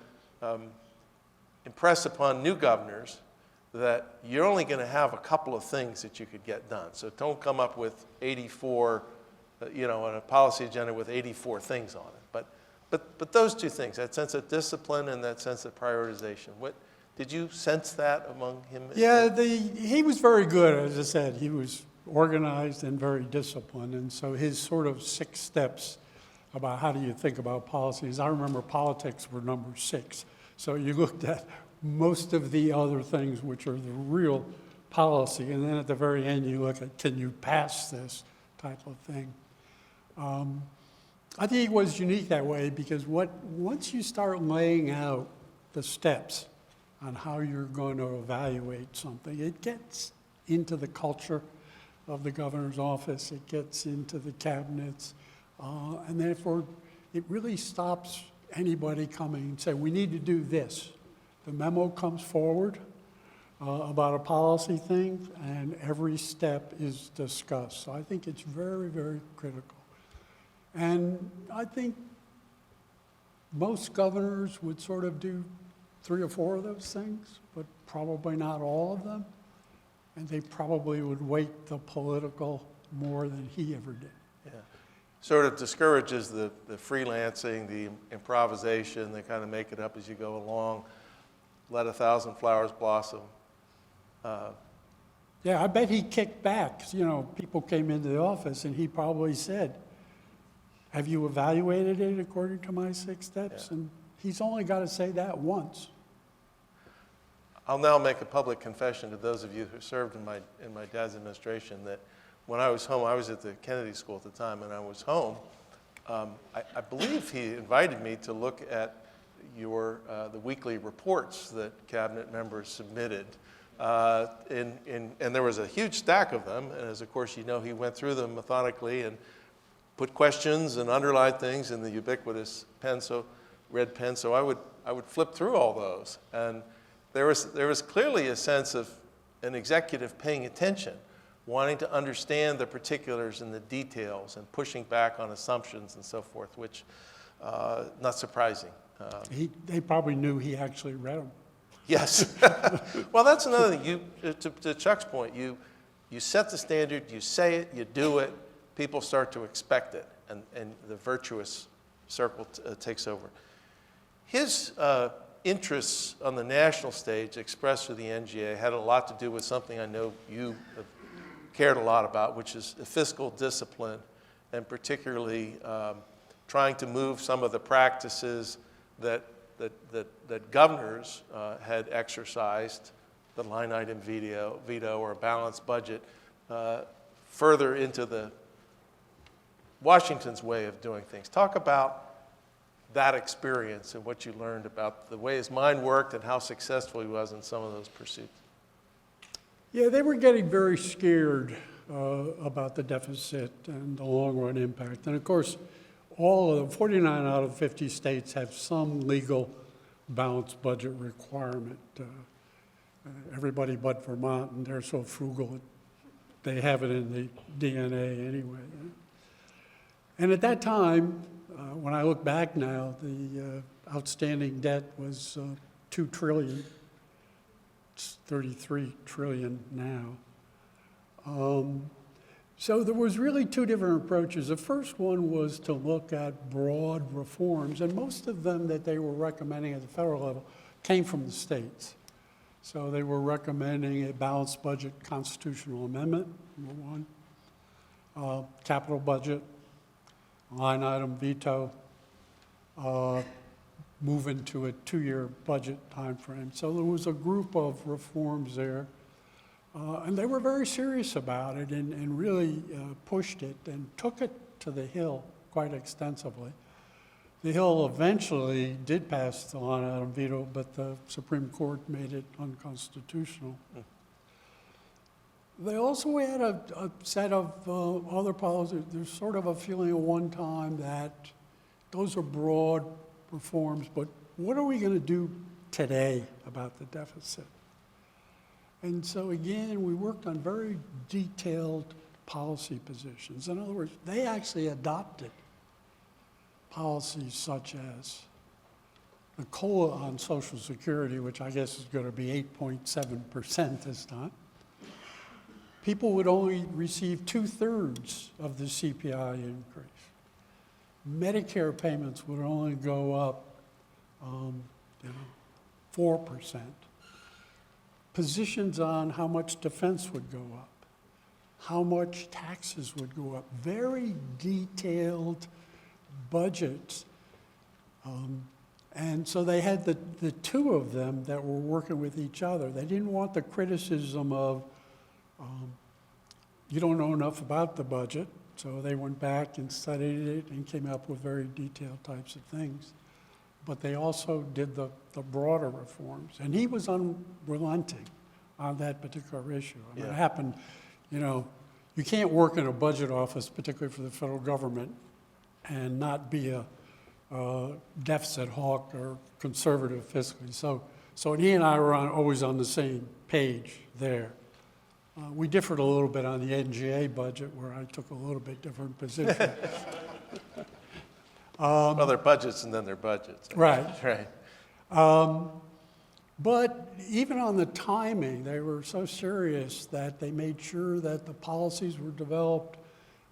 Speaker 1: impress upon new governors that you're only going to have a couple of things that you could get done. So don't come up with 84, on a policy agenda with 84 things on it. But those 2 things, that sense of discipline and that sense of prioritization, did you sense that among him?
Speaker 3: Yeah, he was very good. As I said, he was organized and very disciplined. And so his sort of 6 steps about how do you think about policies, I remember politics were number 6. So you looked at most of the other things, which are the real policy, and then at the very end you look at, can you pass this type of thing. I think it was unique that way because once you start laying out the steps on how you're going to evaluate something, it gets into the culture of the governor's office, it gets into the cabinets, and therefore it really stops anybody coming and saying, we need to do this. The memo comes forward about a policy thing, and every step is discussed. So I think it's very, very critical. And I think most governors would sort of do 3 or 4 of those things, but probably not all of them. And they probably would weight the political more than he ever did.
Speaker 1: Yeah. Sort of discourages the freelancing, the improvisation, they kind of make it up as you go along. Let 1,000 flowers blossom.
Speaker 3: Yeah, I bet he kicked back. You know, people came into the office and he probably said, have you evaluated it according to my 6 steps?
Speaker 1: Yeah.
Speaker 3: And he's only got to say that once.
Speaker 1: I'll now make a public confession to those of you who served in my dad's administration that when I was home, I was at the Kennedy School at the time, and I was home. I believe he invited me to look at the weekly reports that cabinet members submitted. And there was a huge stack of them, and as of course you know, he went through them methodically and put questions and underlined things in the ubiquitous red pen. So I would flip through all those, and there was clearly a sense of an executive paying attention, wanting to understand the particulars and the details, and pushing back on assumptions and so forth, which not surprising.
Speaker 3: They probably knew he actually read them.
Speaker 1: Yes. Well, that's another thing. To Chuck's point, you set the standard, you say it, you do it, people start to expect it, and the virtuous circle takes over. His interests on the national stage expressed through the NGA had a lot to do with something I know you have cared a lot about, which is fiscal discipline, and particularly trying to move some of the practices that governors had exercised, the line item veto or a balanced budget, further into the Washington's way of doing things. Talk about that experience and what you learned about the way his mind worked and how successful he was in some of those pursuits.
Speaker 3: Yeah, they were getting very scared about the deficit and the long-run impact. And of course, all of the 49 out of 50 states have some legal balanced budget requirement. Everybody but Vermont, and they're so frugal, they have it in the DNA anyway. And at that time, when I look back now, the outstanding debt was $2 trillion. It's $33 trillion now. So there was really 2 different approaches. The first one was to look at broad reforms, and most of them that they were recommending at the federal level came from the states. So they were recommending a balanced budget constitutional amendment, number 1, capital budget, line item veto, move into a 2-year budget time frame. So there was a group of reforms there. And they were very serious about it and really pushed it and took it to the Hill quite extensively. The Hill eventually did pass the line item veto, but the Supreme Court made it unconstitutional. They also had a set of other policies. There's sort of a feeling at one time that those are broad reforms, but what are we going to do today about the deficit? And so again, we worked on very detailed policy positions. In other words, they actually adopted policies such as the COLA on Social Security, which I guess is going to be 8.7% this time. People would only receive 2/3 of the CPI increase. Medicare payments would only go up 4%. Positions on how much defense would go up, how much taxes would go up, very detailed budgets. And so they had the 2 of them that were working with each other. They didn't want the criticism of, you don't know enough about the budget, so they went back and studied it and came up with very detailed types of things. But they also did the broader reforms. And he was unrelenting on that particular issue. I mean,
Speaker 1: Yeah.
Speaker 3: It happened, you can't work in a budget office, particularly for the federal government, and not be a deficit hawk or conservative fiscally. So he and I were always on the same page there. We differed a little bit on the NGA budget, where I took a little bit different position.
Speaker 1: Well, they're budgets and then they're budgets.
Speaker 3: Right.
Speaker 1: Right.
Speaker 3: But even on the timing, they were so serious that they made sure that the policies were developed,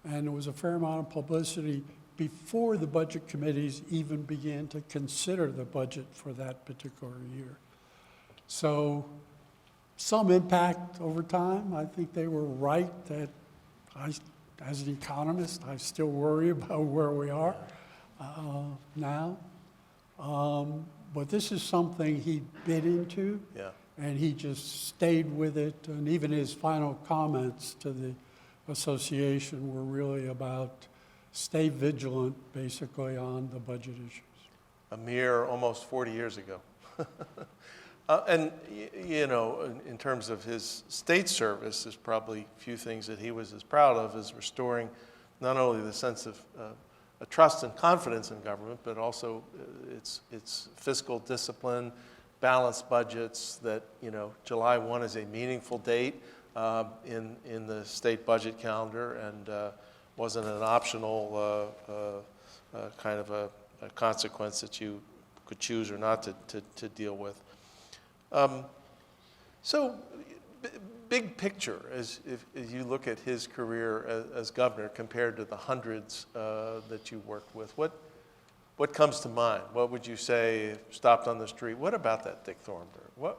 Speaker 3: and there was a fair amount of publicity before the budget committees even began to consider the budget for that particular year. So some impact over time. I think they were right that as an economist, I still worry about where we are now. But this is something he bit into,
Speaker 1: Yeah.
Speaker 3: and he just stayed with it. And even his final comments to the association were really about stay vigilant, basically, on the budget issues.
Speaker 1: A mere almost 40 years ago. And, you know, in terms of his state service, there's probably few things that he was as proud of as restoring not only the sense of a trust and confidence in government, but also its fiscal discipline, balanced budgets, that, you know, July 1 is a meaningful date in the state budget calendar, and wasn't an optional kind of a consequence that you could choose or not to deal with. So, big picture, as you look at his career as governor compared to the hundreds that you worked with, what comes to mind? What would you say if stopped on the street? What about that Dick Thornburgh?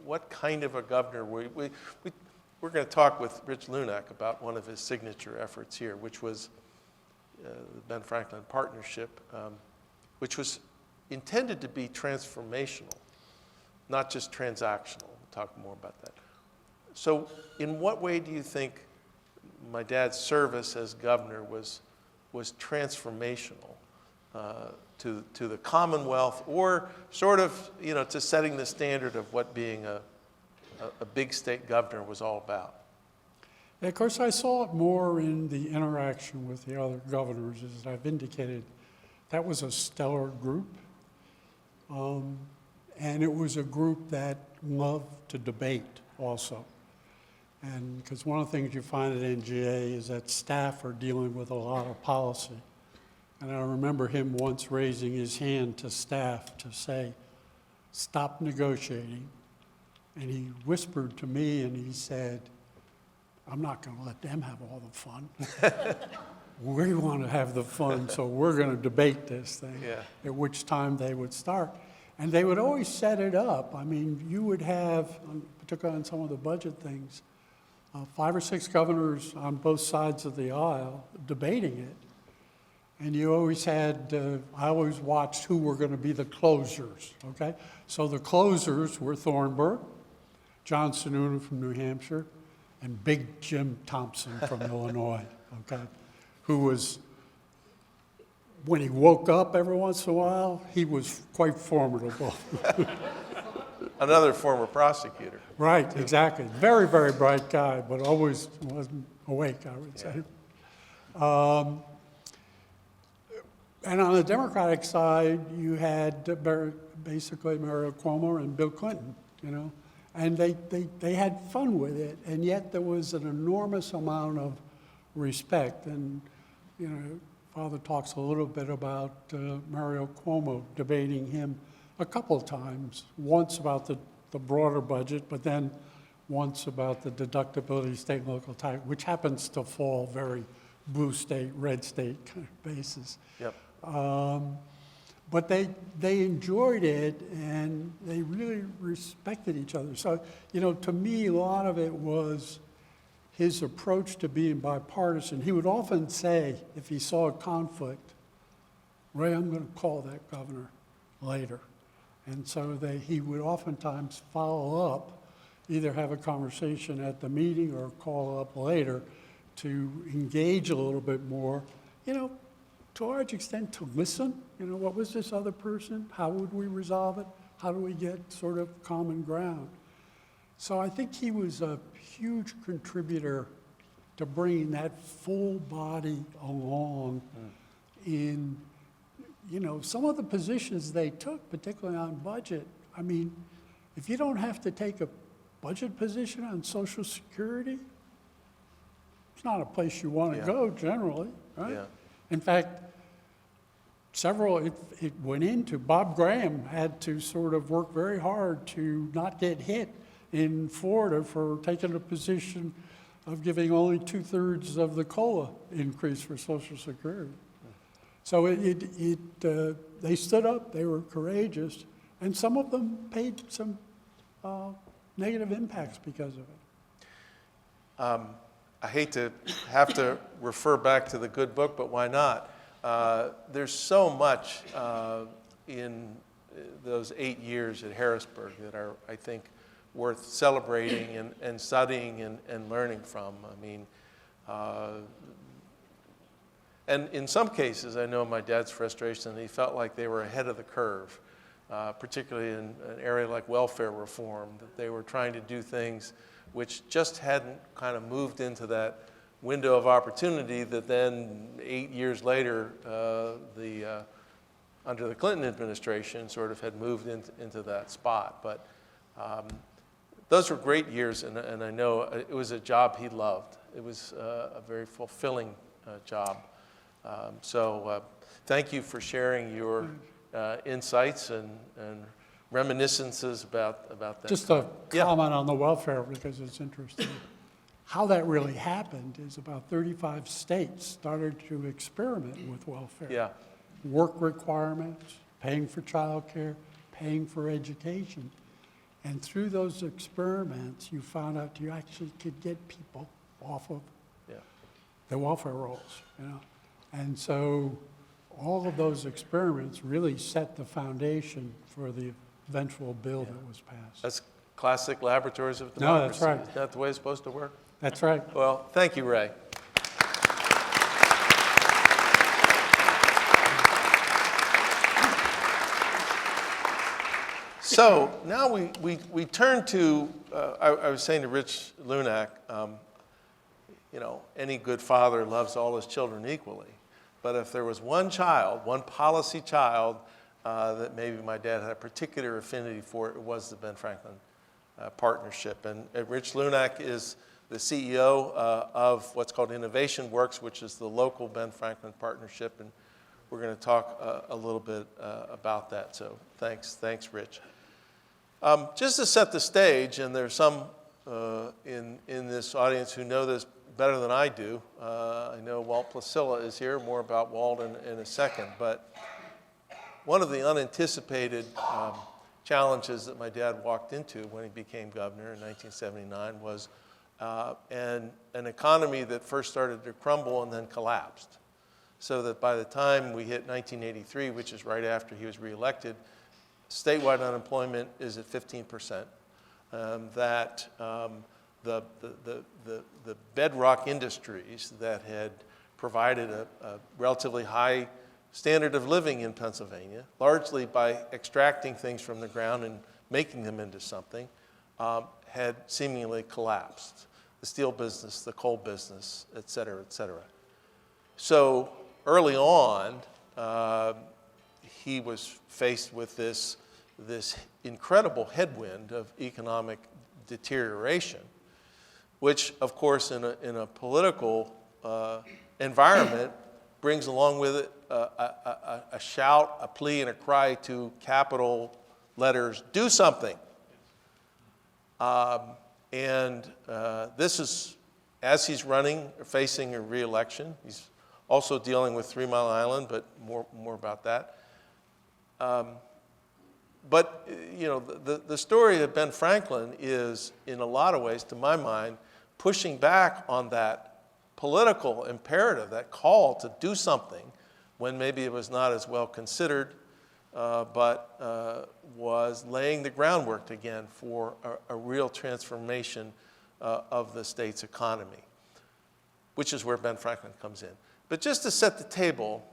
Speaker 1: What kind of a governor? We're going to talk with Rich Lunak about one of his signature efforts here, which was the Ben Franklin Partnership, which was intended to be transformational, not just transactional. We'll talk more about that. So in what way do you think my dad's service as governor was transformational to the Commonwealth, or sort of, you know, to setting the standard of what being a big state governor was all about?
Speaker 3: Yeah, of course, I saw it more in the interaction with the other governors. As I've indicated, that was a stellar group. And it was a group that loved to debate also. And because one of the things you find at NGA is that staff are dealing with a lot of policy. And I remember him once raising his hand to staff to say, stop negotiating. And he whispered to me and he said, I'm not going to let them have all the fun. We want to have the fun, so we're going to debate this thing.
Speaker 1: Yeah.
Speaker 3: At which time they would start. And they would always set it up. I mean, you would have, particularly on some of the budget things, 5 or 6 governors on both sides of the aisle debating it. And you always had, I always watched who were going to be the closers, okay? So the closers were Thornburgh, John Sununu from New Hampshire, and Big Jim Thompson from Illinois, okay? Who was, when he woke up every once in a while, he was quite formidable.
Speaker 1: Another former prosecutor.
Speaker 3: Right, exactly. Very, very bright guy, but always wasn't awake, I would say. And on the Democratic side, you had basically Mario Cuomo and Bill Clinton, you know, and they had fun with it, and yet there was an enormous amount of respect. And, you know, Father talks a little bit about Mario Cuomo debating him a couple of times, once about the broader budget, but then once about the deductibility state and local tax, which happens to fall very blue state, red state kind of basis.
Speaker 1: Yep.
Speaker 3: But they enjoyed it, and they really respected each other. So, you know, to me, a lot of it was his approach to being bipartisan. He would often say, if he saw a conflict, Ray, I'm going to call that governor later. And so he would oftentimes follow up, either have a conversation at the meeting or call up later to engage a little bit more, you know, to a large extent to listen. You know, what was this other person? How would we resolve it? How do we get sort of common ground? So I think he was a huge contributor to bringing that full body along in, you know, some of the positions they took, particularly on budget. I mean, if you don't have to take a budget position on Social Security, it's not a place you want to go generally, right?
Speaker 1: Yeah.
Speaker 3: In fact, it went into, Bob Graham had to sort of work very hard to not get hit in Florida for taking a position of giving only 2/3 of the COLA increase for Social Security. So they stood up, they were courageous, and some of them paid some negative impacts because of it.
Speaker 1: I hate to have to refer back to the good book, but why not? There's so much in those 8 years at Harrisburg that are, I think, worth celebrating and studying and learning from. I mean, and in some cases, I know my dad's frustration, he felt like they were ahead of the curve, particularly in an area like welfare reform, that they were trying to do things which just hadn't kind of moved into that window of opportunity that then 8 years later, under the Clinton administration, sort of had moved into that spot. But those were great years, and I know it was a job he loved. It was a very fulfilling job. So thank you for sharing your insights and reminiscences about that.
Speaker 3: Just a comment on the welfare, because it's interesting. How that really happened is about 35 states started to experiment with welfare.
Speaker 1: Yeah.
Speaker 3: Work requirements, paying for childcare, paying for education. And through those experiments, you found out you actually could get people off of the welfare rolls, you know. And so all of those experiments really set the foundation for the eventual bill that was passed.
Speaker 1: That's classic laboratories of
Speaker 3: No,
Speaker 1: democracy.
Speaker 3: that's right.
Speaker 1: Isn't that the way it's supposed to work?
Speaker 3: That's right.
Speaker 1: Well, thank you, Ray. So now we turn to, I was saying to Rich Lunak, you know, any good father loves all his children equally. But if there was one child, one policy child, that maybe my dad had a particular affinity for, it was the Ben Franklin Partnership. And Rich Lunak is the CEO of what's called Innovation Works, which is the local Ben Franklin Partnership. And we're going to talk a little bit about that. So thanks, Rich. Just to set the stage, and there's some in this audience who know this better than I do. I know Walt Placilla is here, more about Walt in a second. But one of the unanticipated challenges that my dad walked into when he became governor in 1979 was an economy that first started to crumble and then collapsed. So that by the time we hit 1983, which is right after he was reelected, statewide unemployment is at 15%. The bedrock industries that had provided a relatively high standard of living in Pennsylvania, largely by extracting things from the ground and making them into something, had seemingly collapsed. The steel business, the coal business, et cetera, et cetera. So early on, he was faced with this incredible headwind of economic deterioration, which, of course, in a political environment, brings along with it a shout, a plea, and a cry to capital letters, do something. This is, as he's facing a re-election. He's also dealing with 3 Mile Island, but more about that. But you know, the story of Ben Franklin is, in a lot of ways, to my mind, pushing back on that political imperative, that call to do something, when maybe it was not as well considered, but was laying the groundwork again for a real transformation of the state's economy, which is where Ben Franklin comes in. But just to set the table,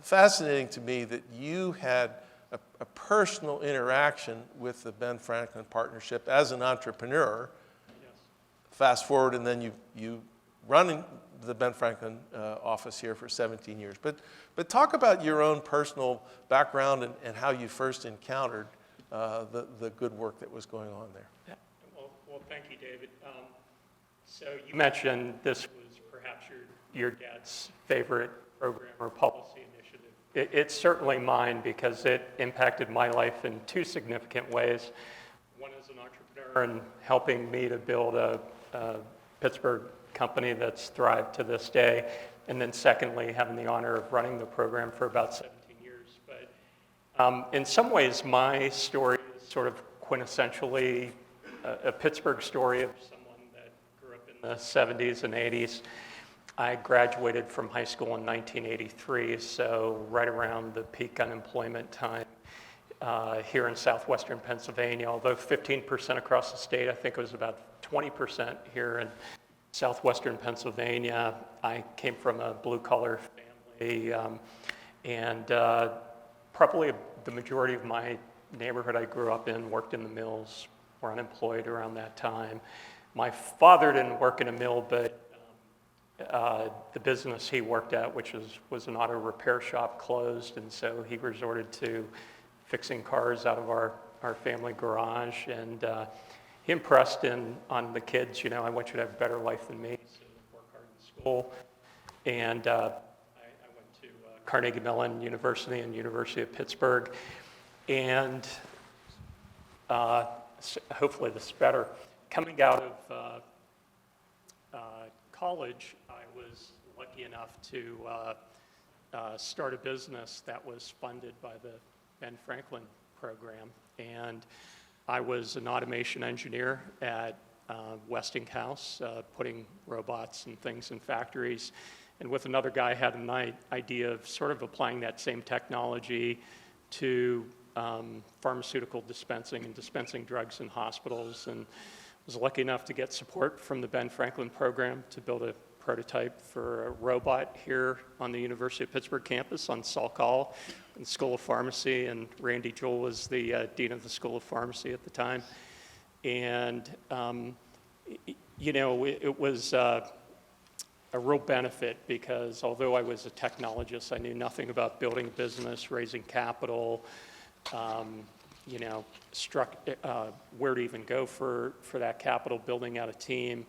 Speaker 1: fascinating to me that you had a personal interaction with the Ben Franklin Partnership as an entrepreneur.
Speaker 2: Yes.
Speaker 1: Fast forward, and then you run the Ben Franklin office here for 17 years. But talk about your own personal background and how you first encountered the good work that was going on there.
Speaker 4: Yeah. Well, thank you, David. So you mentioned this was perhaps your dad's favorite program or policy initiative. It's certainly mine because it impacted my life in two significant ways. One as an entrepreneur and helping me to build a Pittsburgh company that's thrived to this day. And then secondly, having the honor of running the program for about 17 years. But in some ways, my story is sort of quintessentially a Pittsburgh story of someone that grew up in the 70s and 80s. I graduated from high school in 1983, so right around the peak unemployment time here in southwestern Pennsylvania. Although 15% across the state, I think it was about 20% here in southwestern Pennsylvania. I came from a blue-collar family, and probably the majority of my neighborhood I grew up in worked in the mills, were unemployed around that time. My father didn't work in a mill, but the business he worked at, which was an auto repair shop, closed, and so he resorted to fixing cars out of our family garage, and he impressed on the kids, you know, I want you to have a better life than me, so work hard in school. And I went to Carnegie Mellon University and University of Pittsburgh, and hopefully this is better. Coming out of college, I was lucky enough to start a business that was funded by the Ben Franklin program, and I was an automation engineer at Westinghouse, putting robots and things in factories, and with another guy had an idea of sort of applying that same technology to pharmaceutical dispensing and dispensing drugs in hospitals, and was lucky enough to get support from the Ben Franklin program to build a prototype for a robot here on the University of Pittsburgh campus on Salk Hall in the School of Pharmacy, and Randy Jewell was the dean of the School of Pharmacy at the time. And, you know, it was a real benefit because although I was a technologist, I knew nothing about building a business, raising capital, you know, where to even go for that capital, building out a team.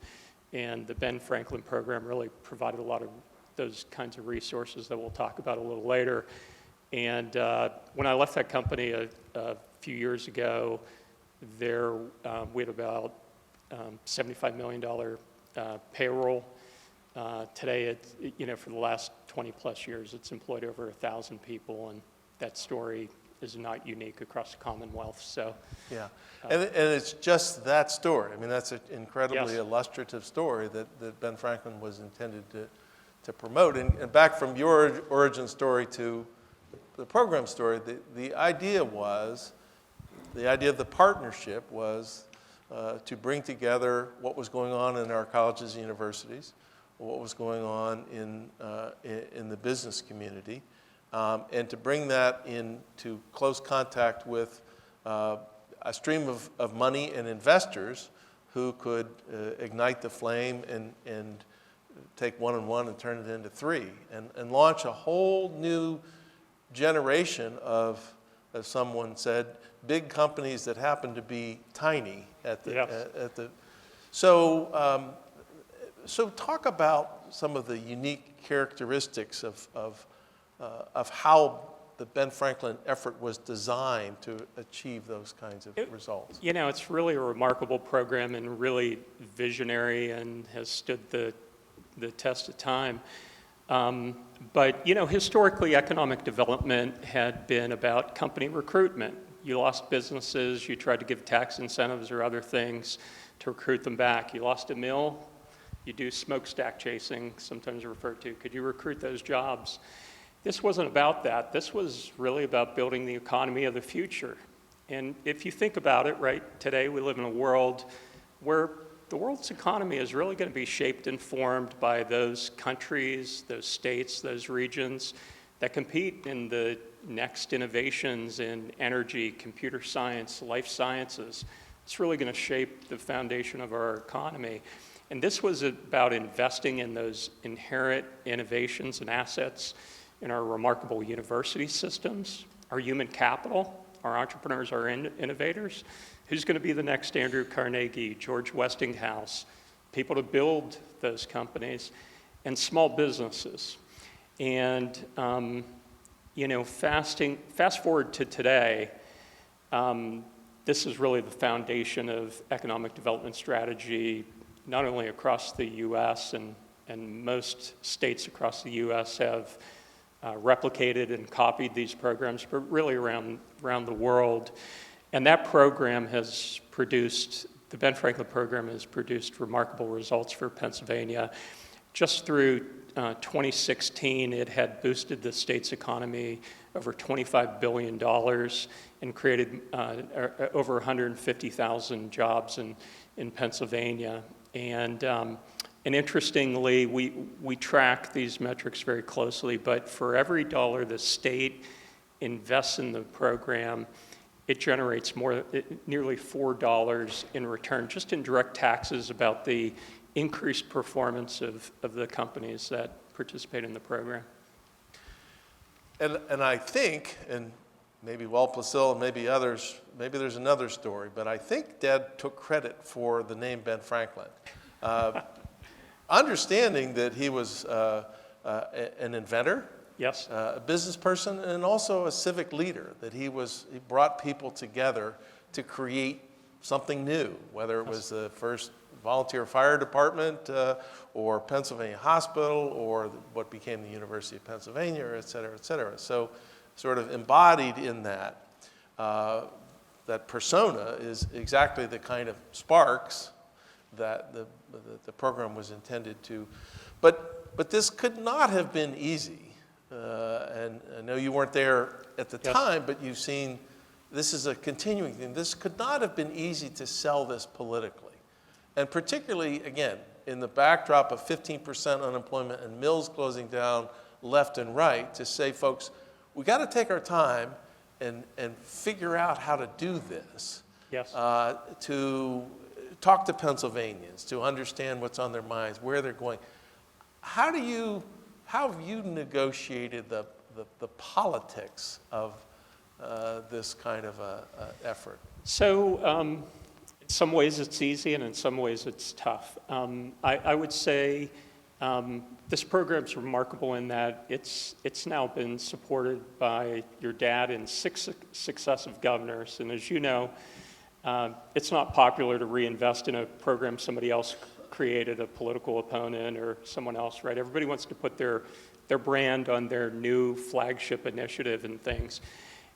Speaker 4: And the Ben Franklin program really provided a lot of those kinds of resources that we'll talk about a little later. And when I left that company a few years ago, we had about $75 million payroll. Today, you know, for the last 20 plus years, it's employed over 1,000 people, and that story is not unique across the Commonwealth. So,
Speaker 1: Yeah, and it's just that story. I mean, that's an incredibly
Speaker 4: Yes.
Speaker 1: illustrative story that Ben Franklin was intended to promote. And back from your origin story to the program story, the idea of the partnership was to bring together what was going on in our colleges and universities, what was going on in the business community, and to bring that into close contact with a stream of money and investors who could ignite the flame and take one and one and turn it into three, and launch a whole new generation of, as someone said, big companies that happen to be tiny at the.
Speaker 4: Yes.
Speaker 1: So talk about some of the unique characteristics of how the Ben Franklin effort was designed to achieve those kinds of results.
Speaker 4: You know, it's really a remarkable program and really visionary and has stood the test of time. But, you know, historically, economic development had been about company recruitment. You lost businesses, you tried to give tax incentives or other things to recruit them back. You lost a mill, you do smokestack chasing, sometimes referred to. Could you recruit those jobs? This wasn't about that. This was really about building the economy of the future. And if you think about it, right, today we live in a world where the world's economy is really going to be shaped and formed by those countries, those states, those regions that compete in the next innovations in energy, computer science, life sciences. It's really going to shape the foundation of our economy. And this was about investing in those inherent innovations and assets in our remarkable university systems, our human capital, our entrepreneurs, our innovators. Who's going to be the next Andrew Carnegie, George Westinghouse, people to build those companies, and small businesses. And, you know, fast forward to today, this is really the foundation of economic development strategy, not only across the U.S. and most states across the U.S. have replicated and copied these programs, but really around the world. And that program has produced, the Ben Franklin program has produced remarkable results for Pennsylvania. Just through 2016, it had boosted the state's economy over $25 billion and created over 150,000 jobs in Pennsylvania. And interestingly, we track these metrics very closely, but for every dollar the state invests in the program, it generates nearly $4 in return, just in direct taxes, about the increased performance of the companies that participate in the program.
Speaker 1: And I think, and maybe Walt Placille and maybe others, maybe there's another story, but I think Dad took credit for the name Ben Franklin. Understanding that he was an inventor,
Speaker 4: Yes.
Speaker 1: a business person, and also a civic leader, that he brought people together to create something new, whether it was the first volunteer fire department or Pennsylvania Hospital or what became the University of Pennsylvania, et cetera, et cetera. So sort of embodied in that persona is exactly the kind of sparks that the program was intended to. But this could not have been easy. And I know you weren't there at the time, but you've seen this is a continuing thing. This could not have been easy to sell this politically. And particularly, again, in the backdrop of 15% unemployment and mills closing down left and right, to say, folks, we got to take our time and figure out how to do this.
Speaker 4: Yes.
Speaker 1: To talk to Pennsylvanians, to understand what's on their minds, where they're going. How have you negotiated the politics of this kind of effort?
Speaker 4: So in some ways it's easy, and in some ways it's tough. I would say this program's remarkable in that it's now been supported by your dad and 6 successive governors. And as you know, it's not popular to reinvest in a program somebody else created, a political opponent or someone else, right? Everybody wants to put their brand on their new flagship initiative and things.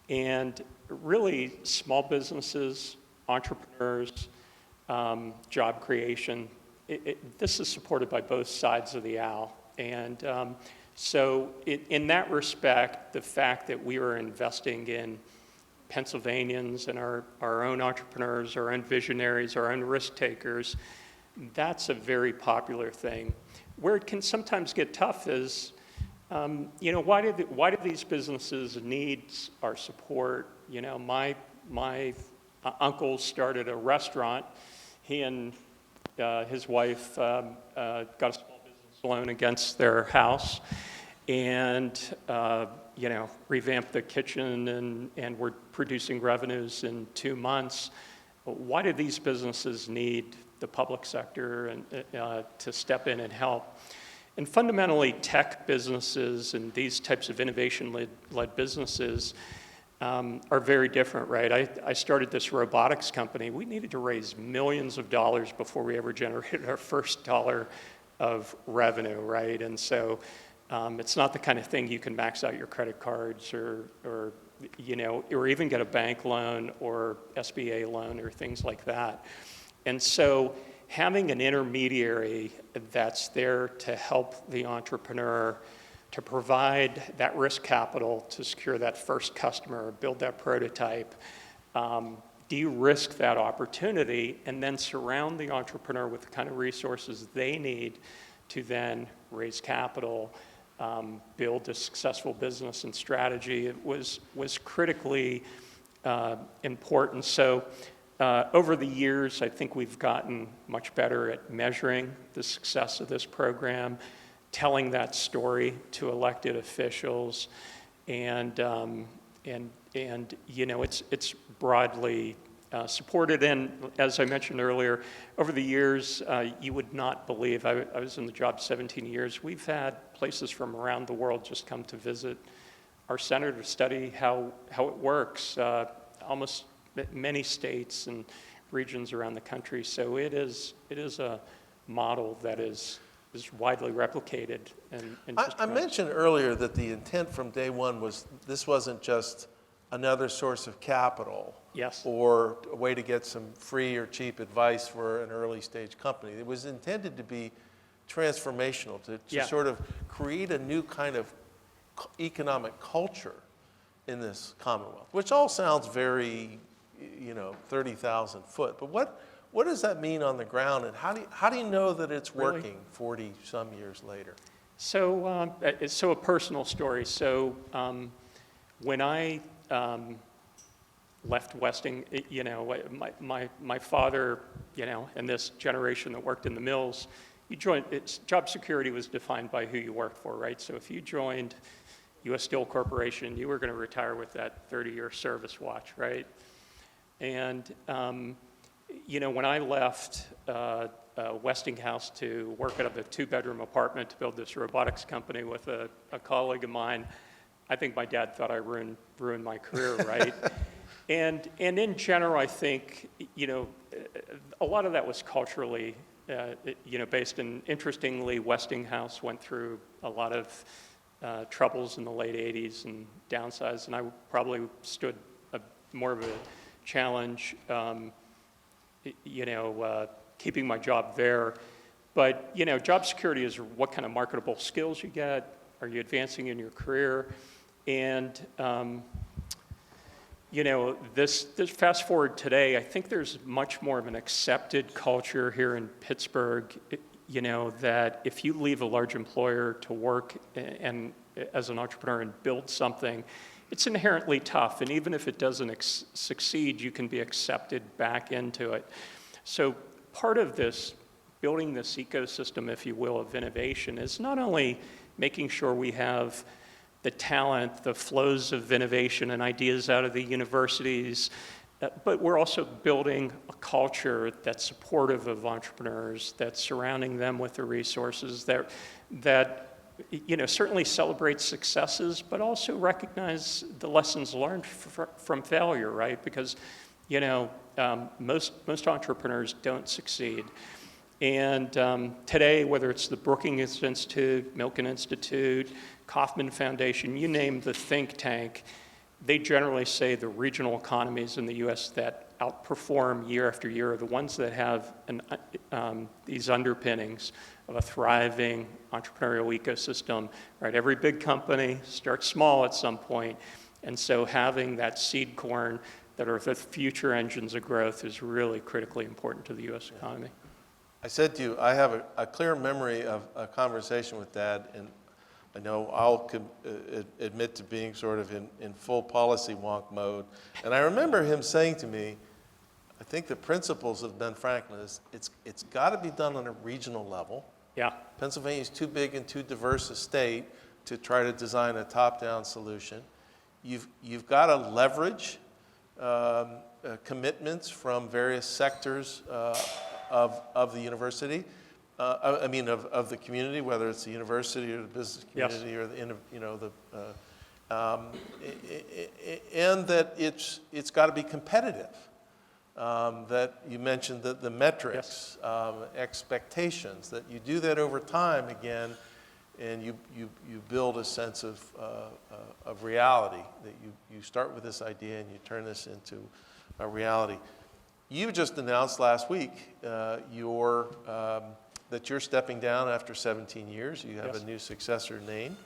Speaker 4: And really, small businesses, entrepreneurs, job creation, this is supported by both sides of the aisle. And so in that respect, the fact that we are investing in Pennsylvanians and our own entrepreneurs, our own visionaries, our own risk takers, that's a very popular thing. Where it can sometimes get tough is, why do these businesses need our support? My uncle started a restaurant. He and his wife got a small business loan against their house, and revamped the kitchen, and we're producing revenues in 2 months. Why do these businesses need the public sector and to step in and help? And fundamentally, tech businesses and these types of innovation-led businesses are very different, right? I started this robotics company. We needed to raise millions of dollars before we ever generated our first dollar of revenue, right? And so it's not the kind of thing you can max out your credit cards or even get a bank loan or SBA loan or things like that. And so having an intermediary that's there to help the entrepreneur, to provide that risk capital to secure that first customer, build that prototype, de-risk that opportunity, and then surround the entrepreneur with the kind of resources they need to then raise capital, build a successful business and strategy, it was critically important. So over the years, I think we've gotten much better at measuring the success of this program, telling that story to elected officials, and it's broadly supported. And as I mentioned earlier, over the years, you would not believe, I was in the job 17 years, we've had places from around the world just come to visit our center to study how it works, almost many states and regions around the country. So it is a model that is widely replicated.
Speaker 1: I mentioned earlier that the intent from day one was this wasn't just another source of capital
Speaker 4: Yes.
Speaker 1: or a way to get some free or cheap advice for an early stage company. It was intended to be transformational, to
Speaker 4: Yeah.
Speaker 1: sort of create a new kind of economic culture in this Commonwealth, which all sounds very, 30,000 foot. But what does that mean on the ground, and how do you know that it's
Speaker 4: Really?
Speaker 1: working 40 some years later?
Speaker 4: So, so a personal story. So, when I left Westing, my father, and this generation that worked in the mills, job security was defined by who you worked for, right? So if you joined U.S. Steel Corporation, you were going to retire with that 30-year service watch, right? And, when I left Westinghouse to work out of a 2-bedroom apartment to build this robotics company with a colleague of mine, I think my dad thought I ruined my career, right? And in general, I think, a lot of that was culturally, based in, interestingly, Westinghouse went through a lot of troubles in the late 80s and downsized, and I probably stood more of a challenge, keeping my job there. But, job security is what kind of marketable skills you get. Are you advancing in your career? And, this fast forward today, I think there's much more of an accepted culture here in Pittsburgh, that if you leave a large employer to work and as an entrepreneur and build something, it's inherently tough. And even if it doesn't succeed, you can be accepted back into it. So part of this, building this ecosystem, if you will, of innovation is not only making sure we have the talent, the flows of innovation and ideas out of the universities, but we're also building a culture that's supportive of entrepreneurs, that's surrounding them with the resources, that certainly celebrates successes, but also recognize the lessons learned from failure, right? Because, most entrepreneurs don't succeed. And today, whether it's the Brookings Institute, Milken Institute, Kauffman Foundation, you name the think tank, they generally say the regional economies in the U.S. that outperform year after year are the ones that have these underpinnings of a thriving entrepreneurial ecosystem, right? Every big company starts small at some point, and so having that seed corn that are the future engines of growth is really critically important to the U.S. economy.
Speaker 1: I said to you, I have a clear memory of a conversation with Dad, and I know I'll admit to being sort of in full policy wonk mode. And I remember him saying to me, I think the principles of Ben Franklin is it's got to be done on a regional level.
Speaker 4: Yeah.
Speaker 1: Pennsylvania is too big and too diverse a state to try to design a top-down solution. You've got to leverage commitments from various sectors of the university. Of the community, whether it's the university or the business community, yes, or and that it's got to be competitive. That you mentioned the metrics, yes, expectations. That you do that over time again, and you build a sense of reality. That you start with this idea and you turn this into a reality. You just announced last week that you're stepping down after 17 years. You have, yes, a new successor named.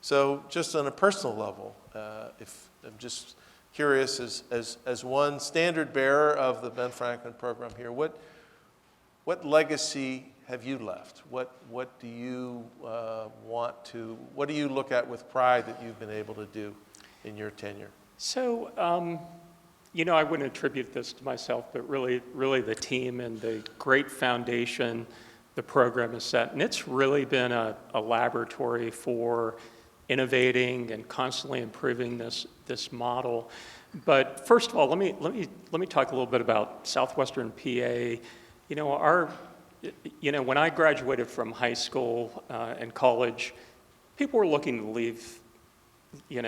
Speaker 1: So just on a personal level, if I'm just curious, as one standard bearer of the Ben Franklin program here, what legacy have you left? What do you what do you look at with pride that you've been able to do in your tenure? So,
Speaker 4: I wouldn't attribute this to myself, but really the team and the great foundation the program is set. And it's really been a laboratory for innovating and constantly improving this model. But first of all, let me talk a little bit about Southwestern PA. When I graduated from high school and college, people were looking to leave,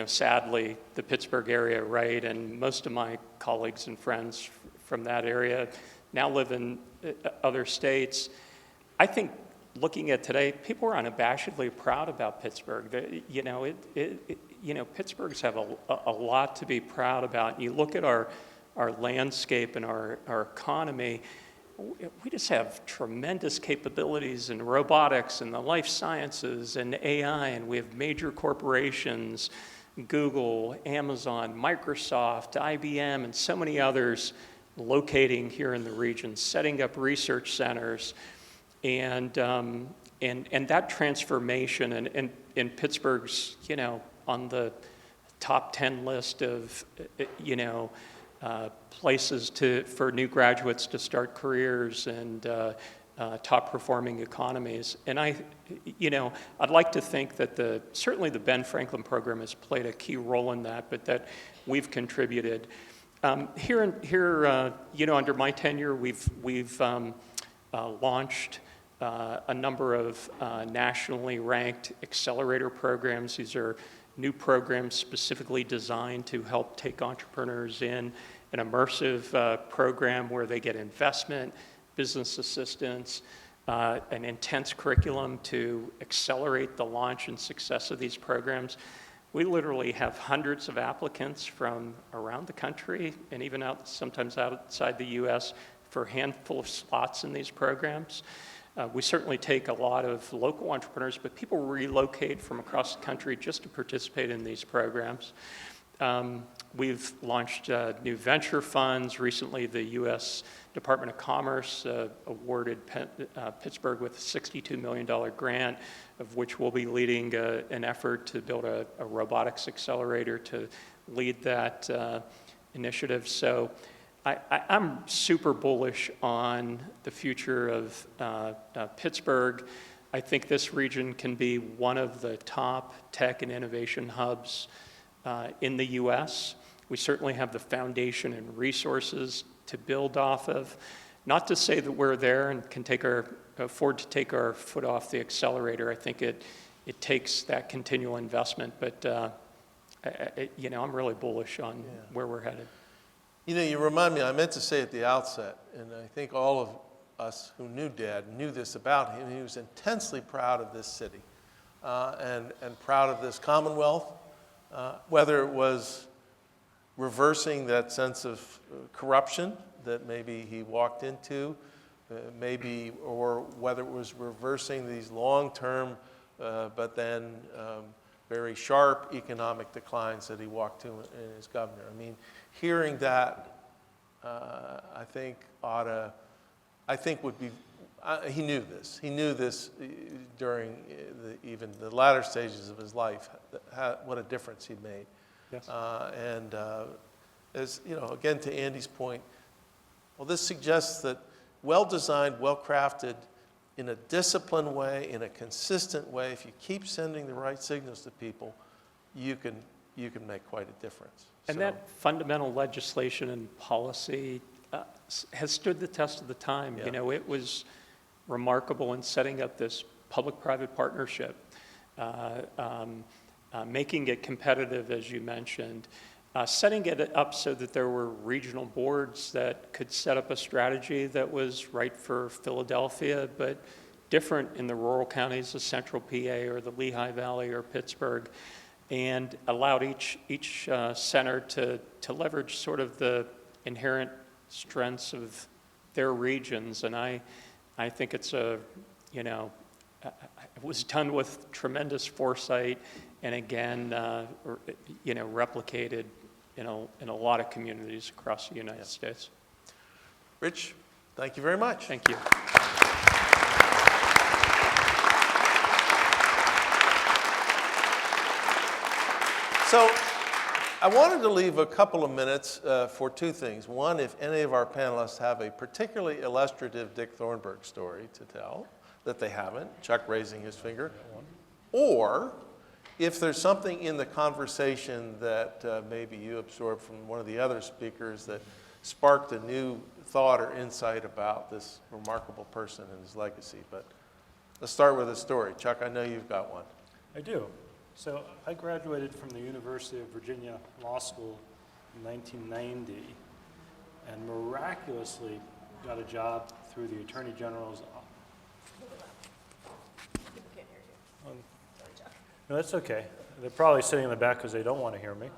Speaker 4: sadly, the Pittsburgh area, right? And most of my colleagues and friends from that area now live in other states. I think looking at today, people are unabashedly proud about Pittsburgh. Pittsburghs have a lot to be proud about. And you look at our landscape and our economy, we just have tremendous capabilities in robotics and the life sciences and AI, and we have major corporations, Google, Amazon, Microsoft, IBM, and so many others locating here in the region, setting up research centers, and that transformation, and in Pittsburgh's, on the top 10 list of, places for new graduates to start careers and top performing economies. And I'd like to think that certainly the Ben Franklin program has played a key role in that, but that we've contributed. Here, under my tenure, we've launched a number of nationally ranked accelerator programs. These are new programs specifically designed to help take entrepreneurs in an immersive program where they get investment, business assistance, an intense curriculum to accelerate the launch and success of these programs. We literally have hundreds of applicants from around the country and even sometimes outside the U.S. for a handful of slots in these programs. We certainly take a lot of local entrepreneurs, but people relocate from across the country just to participate in these programs. We've launched new venture funds. Recently, the U.S. Department of Commerce awarded Pittsburgh with a $62 million grant, of which we'll be leading an effort to build a robotics accelerator to lead that initiative. So I'm super bullish on the future of Pittsburgh. I think this region can be one of the top tech and innovation hubs in the U.S. We certainly have the foundation and resources to build off of. Not to say that we're there and can afford to take our foot off the accelerator. I think it takes that continual investment, but I'm really bullish on where we're headed.
Speaker 1: You remind me, I meant to say at the outset, and I think all of us who knew Dad knew this about him. He was intensely proud of this city and proud of this Commonwealth, whether it was reversing that sense of corruption that maybe he walked into, or whether it was reversing these long-term but then very sharp economic declines that he walked to in his governor. I mean, hearing that, I think would be, he knew this. He knew this during even the latter stages of his life, what a difference he made.
Speaker 2: Yes.
Speaker 1: As again, to Andy's point, well, this suggests that well-designed, well-crafted, in a disciplined way, in a consistent way, if you keep sending the right signals to people, you can make quite a difference.
Speaker 4: And that fundamental legislation and policy has stood the test of the time.
Speaker 1: Yeah.
Speaker 4: It was remarkable in setting up this public-private partnership, making it competitive, as you mentioned, setting it up so that there were regional boards that could set up a strategy that was right for Philadelphia, but different in the rural counties of Central PA or the Lehigh Valley or Pittsburgh, and allowed each center to leverage sort of the inherent strengths of their regions. And I think it's it was done with tremendous foresight, and again, replicated in a lot of communities across the United States.
Speaker 1: Rich, thank you very much.
Speaker 4: Thank you.
Speaker 1: So I wanted to leave a couple of minutes for two things. One, if any of our panelists have a particularly illustrative Dick Thornburgh story to tell that they haven't, Chuck raising his finger, or if there's something in the conversation that maybe you absorbed from one of the other speakers that sparked a new thought or insight about this remarkable person and his legacy. But let's start with a story. Chuck, I know you've got one.
Speaker 2: I do. So I graduated from the University of Virginia Law School in 1990 and miraculously got a job through the Attorney General's office.
Speaker 5: People can't hear you. Sorry, Chuck.
Speaker 2: No, that's okay. They're probably sitting in the back because they don't want to hear me.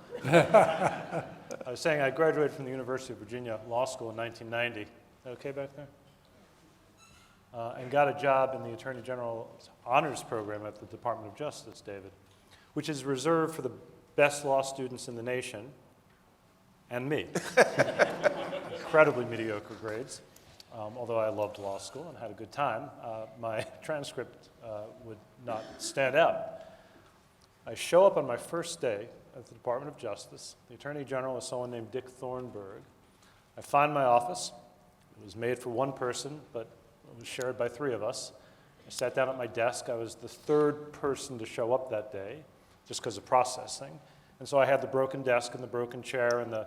Speaker 2: I was saying I graduated from the University of Virginia Law School in 1990. Is that okay back there? And got a job in the Attorney General's Honors Program at the Department of Justice, David, which is reserved for the best law students in the nation, and me. Incredibly mediocre grades. Although I loved law school and had a good time, my transcript would not stand out. I show up on my first day at the Department of Justice. The Attorney General is someone named Dick Thornburgh. I find my office. It was made for one person, but it was shared by three of us. I sat down at my desk. I was the third person to show up that day, just because of processing. And so I had the broken desk and the broken chair and the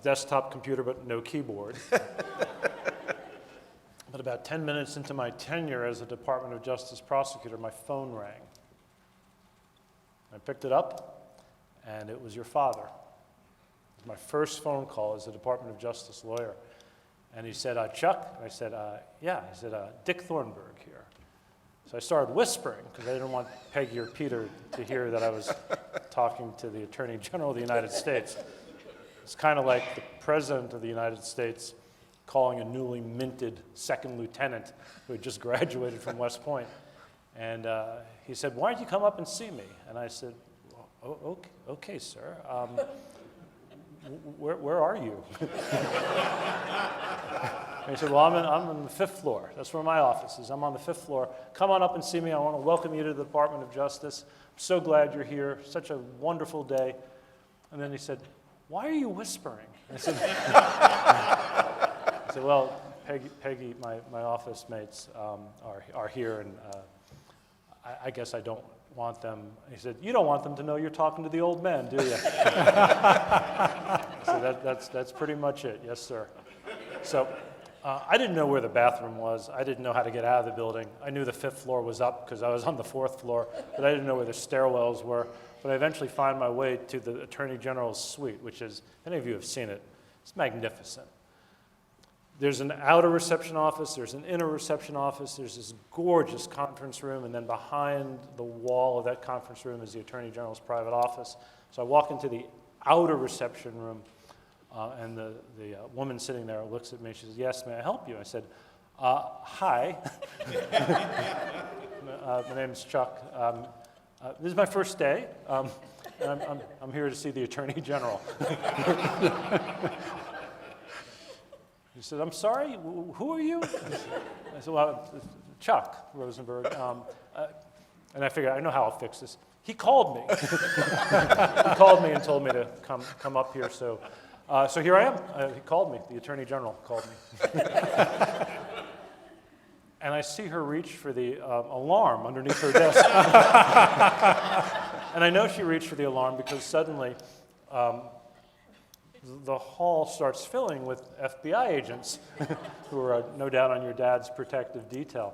Speaker 2: desktop computer, but no keyboard. But about 10 minutes into my tenure as a Department of Justice prosecutor, my phone rang. I picked it up, and it was your father. It was my first phone call as a Department of Justice lawyer. And he said, Chuck? And I said, yeah. He said, Dick Thornburgh here. So I started whispering, because I didn't want Peggy or Peter to hear that I was talking to the Attorney General of the United States. It's kind of like the President of the United States calling a newly minted second lieutenant who had just graduated from West Point. And he said, why don't you come up and see me? And I said, oh, okay, sir. Where are you? And he said, well, I'm on the 5th floor. That's where my office is. I'm on the 5th floor. Come on up and see me. I want to welcome you to the Department of Justice. I'm so glad you're here. Such a wonderful day. And then he said, why are you whispering? I said, well, Peggy, my office mates are here, and I guess I don't want them. He said, you don't want them to know you're talking to the old men, do you? So that's pretty much it. Yes, sir. So I didn't know where the bathroom was. I didn't know how to get out of the building. I knew the 5th floor was up because I was on the 4th floor, but I didn't know where the stairwells were. But I eventually find my way to the Attorney General's suite, which is, if any of you have seen it, it's magnificent. There's an outer reception office, there's an inner reception office, there's this gorgeous conference room, and then behind the wall of that conference room is the Attorney General's private office. So I walk into the outer reception room, and the woman sitting there looks at me, she says, yes, may I help you? I said, hi. My name is Chuck. This is my first day, and I'm here to see the Attorney General. He said, I'm sorry, who are you? I said, well, Chuck Rosenberg. And I figured, I know how I'll fix this. He called me. He called me and told me to come up here. So here I am. He called me. The Attorney General called me. And I see her reach for the alarm underneath her desk. And I know she reached for the alarm because suddenly the hall starts filling with FBI agents who are no doubt on your dad's protective detail.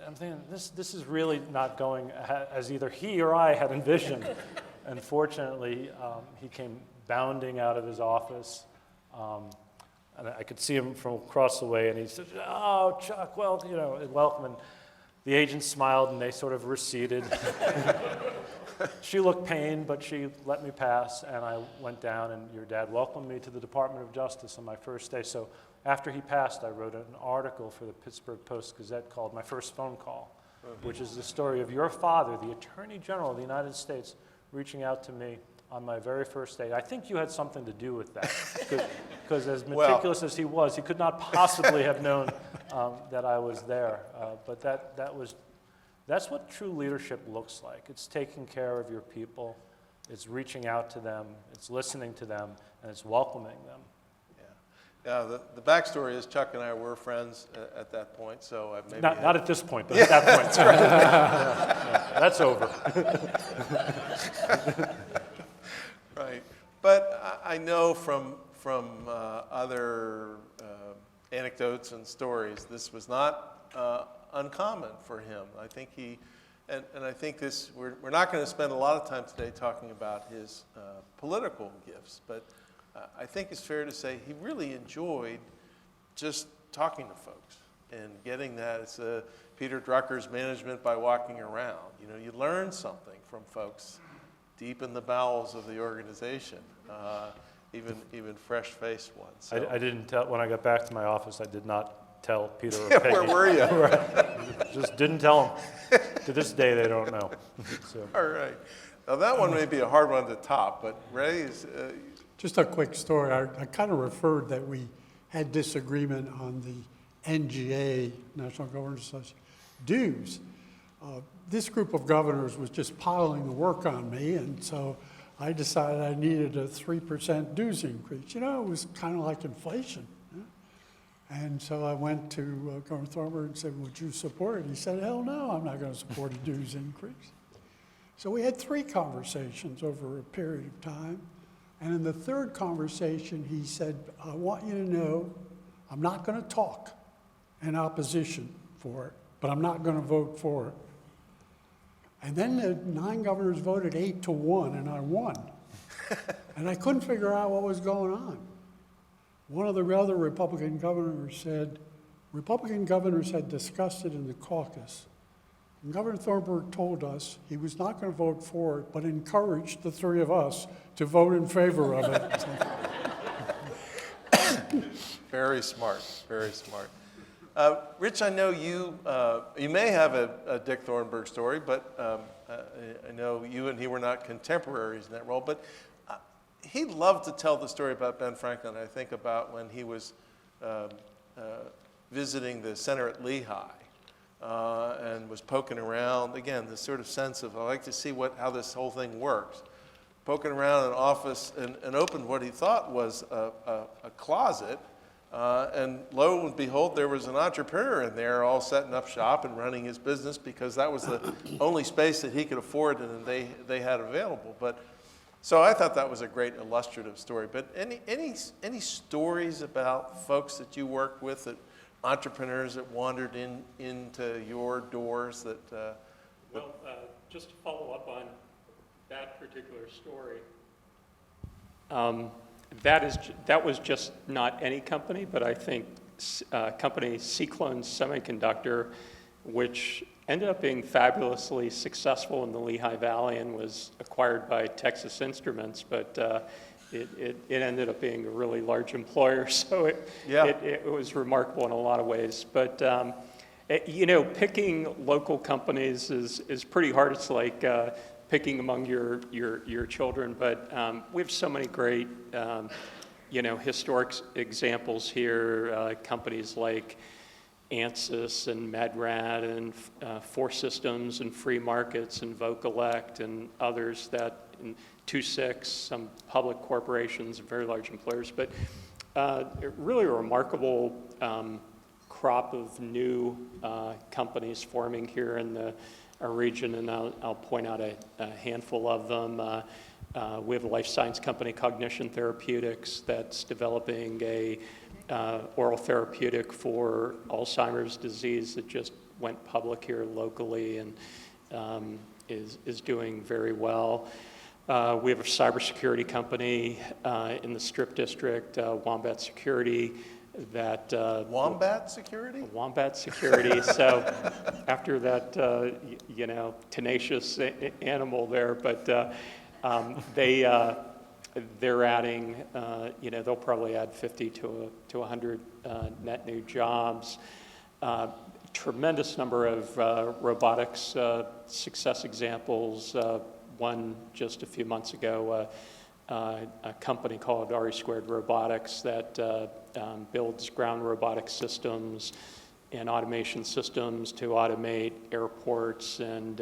Speaker 2: I'm thinking, this is really not going as either he or I had envisioned. And fortunately, he came bounding out of his office. And I could see him from across the way, and he said, oh, Chuck, well, welcome. And the agent smiled, and they sort of receded. She looked pained, but she let me pass, and I went down, and your dad welcomed me to the Department of Justice on my first day. So after he passed, I wrote an article for the Pittsburgh Post-Gazette called My First Phone Call, which is the story of your father, the Attorney General of the United States, reaching out to me on my very first day. I think you had something to do with that, because as meticulous as he was, he could not possibly have known that I was there. But that's what true leadership looks like. It's taking care of your people, it's reaching out to them, it's listening to them, and it's welcoming them.
Speaker 1: Yeah, the backstory is Chuck and I were friends at that point, so maybe...
Speaker 2: Not at this point, but at that point. That's right. Yeah, that's over.
Speaker 1: Right, but I know from other anecdotes and stories, this was not uncommon for him. I think and I think we're not going to spend a lot of time today talking about his political gifts, but I think it's fair to say he really enjoyed just talking to folks and getting that. It's Peter Drucker's management by walking around. You learn something from folks deep in the bowels of the organization, even fresh-faced ones. So.
Speaker 2: I didn't tell, when I got back to my office, I did not tell Peter or
Speaker 1: Yeah,
Speaker 2: Peggy.
Speaker 1: where were you?
Speaker 2: Just didn't tell them. To this day, they don't know. So.
Speaker 1: All right. Now, that one may be a hard one to top, but Ray is...
Speaker 3: Just a quick story. I kind of referred that we had disagreement on the NGA, National Governors Association, dues. This group of governors was just piling the work on me, and so I decided I needed a 3% dues increase. You know, it was kind of like inflation. And so I went to Governor Thornburgh and said, would you support it? He said, hell no, I'm not going to support a dues increase. So we had 3 conversations over a period of time. And in the 3rd conversation, he said, I want you to know I'm not going to talk in opposition for it, but I'm not going to vote for it. And then the 9 governors voted 8-1, and I won. And I couldn't figure out what was going on. One of the other Republican governors said, Republican governors had discussed it in the caucus. And Governor Thornburgh told us he was not going to vote for it, but encouraged the 3 of us to vote in favor of it.
Speaker 1: Very smart, very smart. Rich, I know you may have a Dick Thornburgh story, but I know you and he were not contemporaries in that role, but he loved to tell the story about Ben Franklin. I think about when he was visiting the center at Lehigh and was poking around. Again, this sort of sense of, I like to see how this whole thing works. Poking around an office and opened what he thought was a closet. And lo and behold, there was an entrepreneur in there all setting up shop and running his business because that was the only space that he could afford and they had available. But so I thought that was a great illustrative story. But any stories about folks that you worked with, that entrepreneurs that wandered into your doors that?
Speaker 4: Well, just to follow up on that particular story. That was just not any company, but I think company Cyclone Semiconductor, which ended up being fabulously successful in the Lehigh Valley and was acquired by Texas Instruments, but it ended up being a really large employer, so it was remarkable in a lot of ways. But picking local companies is pretty hard. It's like picking among your children, but we have so many great historic examples here. Companies like ANSYS and MedRat and Four Systems and Free Markets and Vocalect and others that, and 26, some public corporations, very large employers, but really a remarkable crop of new companies forming here in the region, and I'll point out a handful of them. We have a life science company, Cognition Therapeutics, that's developing a oral therapeutic for Alzheimer's disease that just went public here locally and is doing very well. We have a cybersecurity company in the Strip District, Wombat Security, that
Speaker 1: Wombat Security?
Speaker 4: Wombat Security. So after that, tenacious animal there, but they're adding, they'll probably add 50 to 100 net new jobs. Tremendous number of robotics success examples. One just a few months ago, a company called RE² Robotics that builds ground robotic systems and automation systems to automate airports and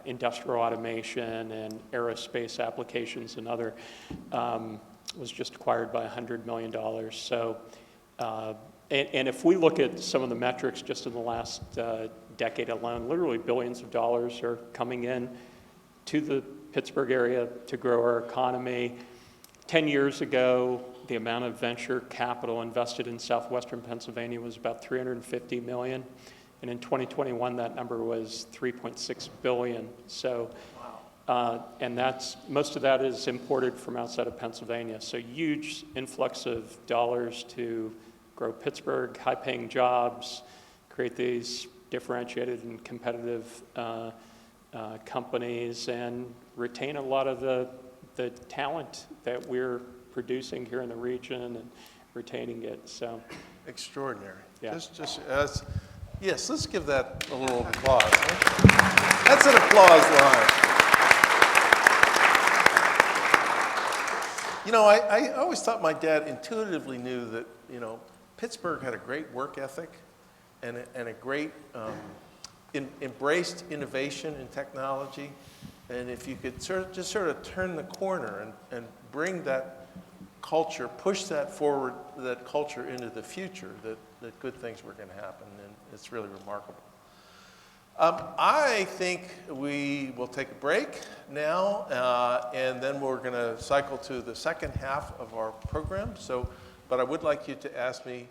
Speaker 4: industrial automation and aerospace applications and other, was just acquired by $100 million. So, and if we look at some of the metrics just in the last decade alone, literally billions of dollars are coming in to the Pittsburgh area to grow our economy. 10 years ago, the amount of venture capital invested in southwestern Pennsylvania was about $350 million. And in 2021, that number was $3.6 billion. So, and most of that is imported from outside of Pennsylvania. So huge influx of dollars to grow Pittsburgh, high-paying jobs, create these differentiated and competitive companies and retain a lot of the talent that we're producing here in the region and retaining it. So
Speaker 1: Extraordinary.
Speaker 4: Yeah.
Speaker 1: Just as, yes, let's give that a little applause. Huh? That's an applause line. You know, I always thought my dad intuitively knew that, you know, Pittsburgh had a great work ethic and a great, embraced innovation and technology. And if you could just sort of turn the corner and bring that culture, push that forward, that culture into the future, that good things were going to happen. And it's really remarkable. I think we will take a break now, and then we're going to cycle to the second half of our program. So, but I would like you to ask me,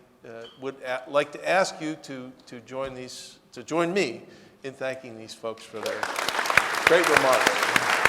Speaker 1: like to ask you to join me in thanking these folks for their great remarks.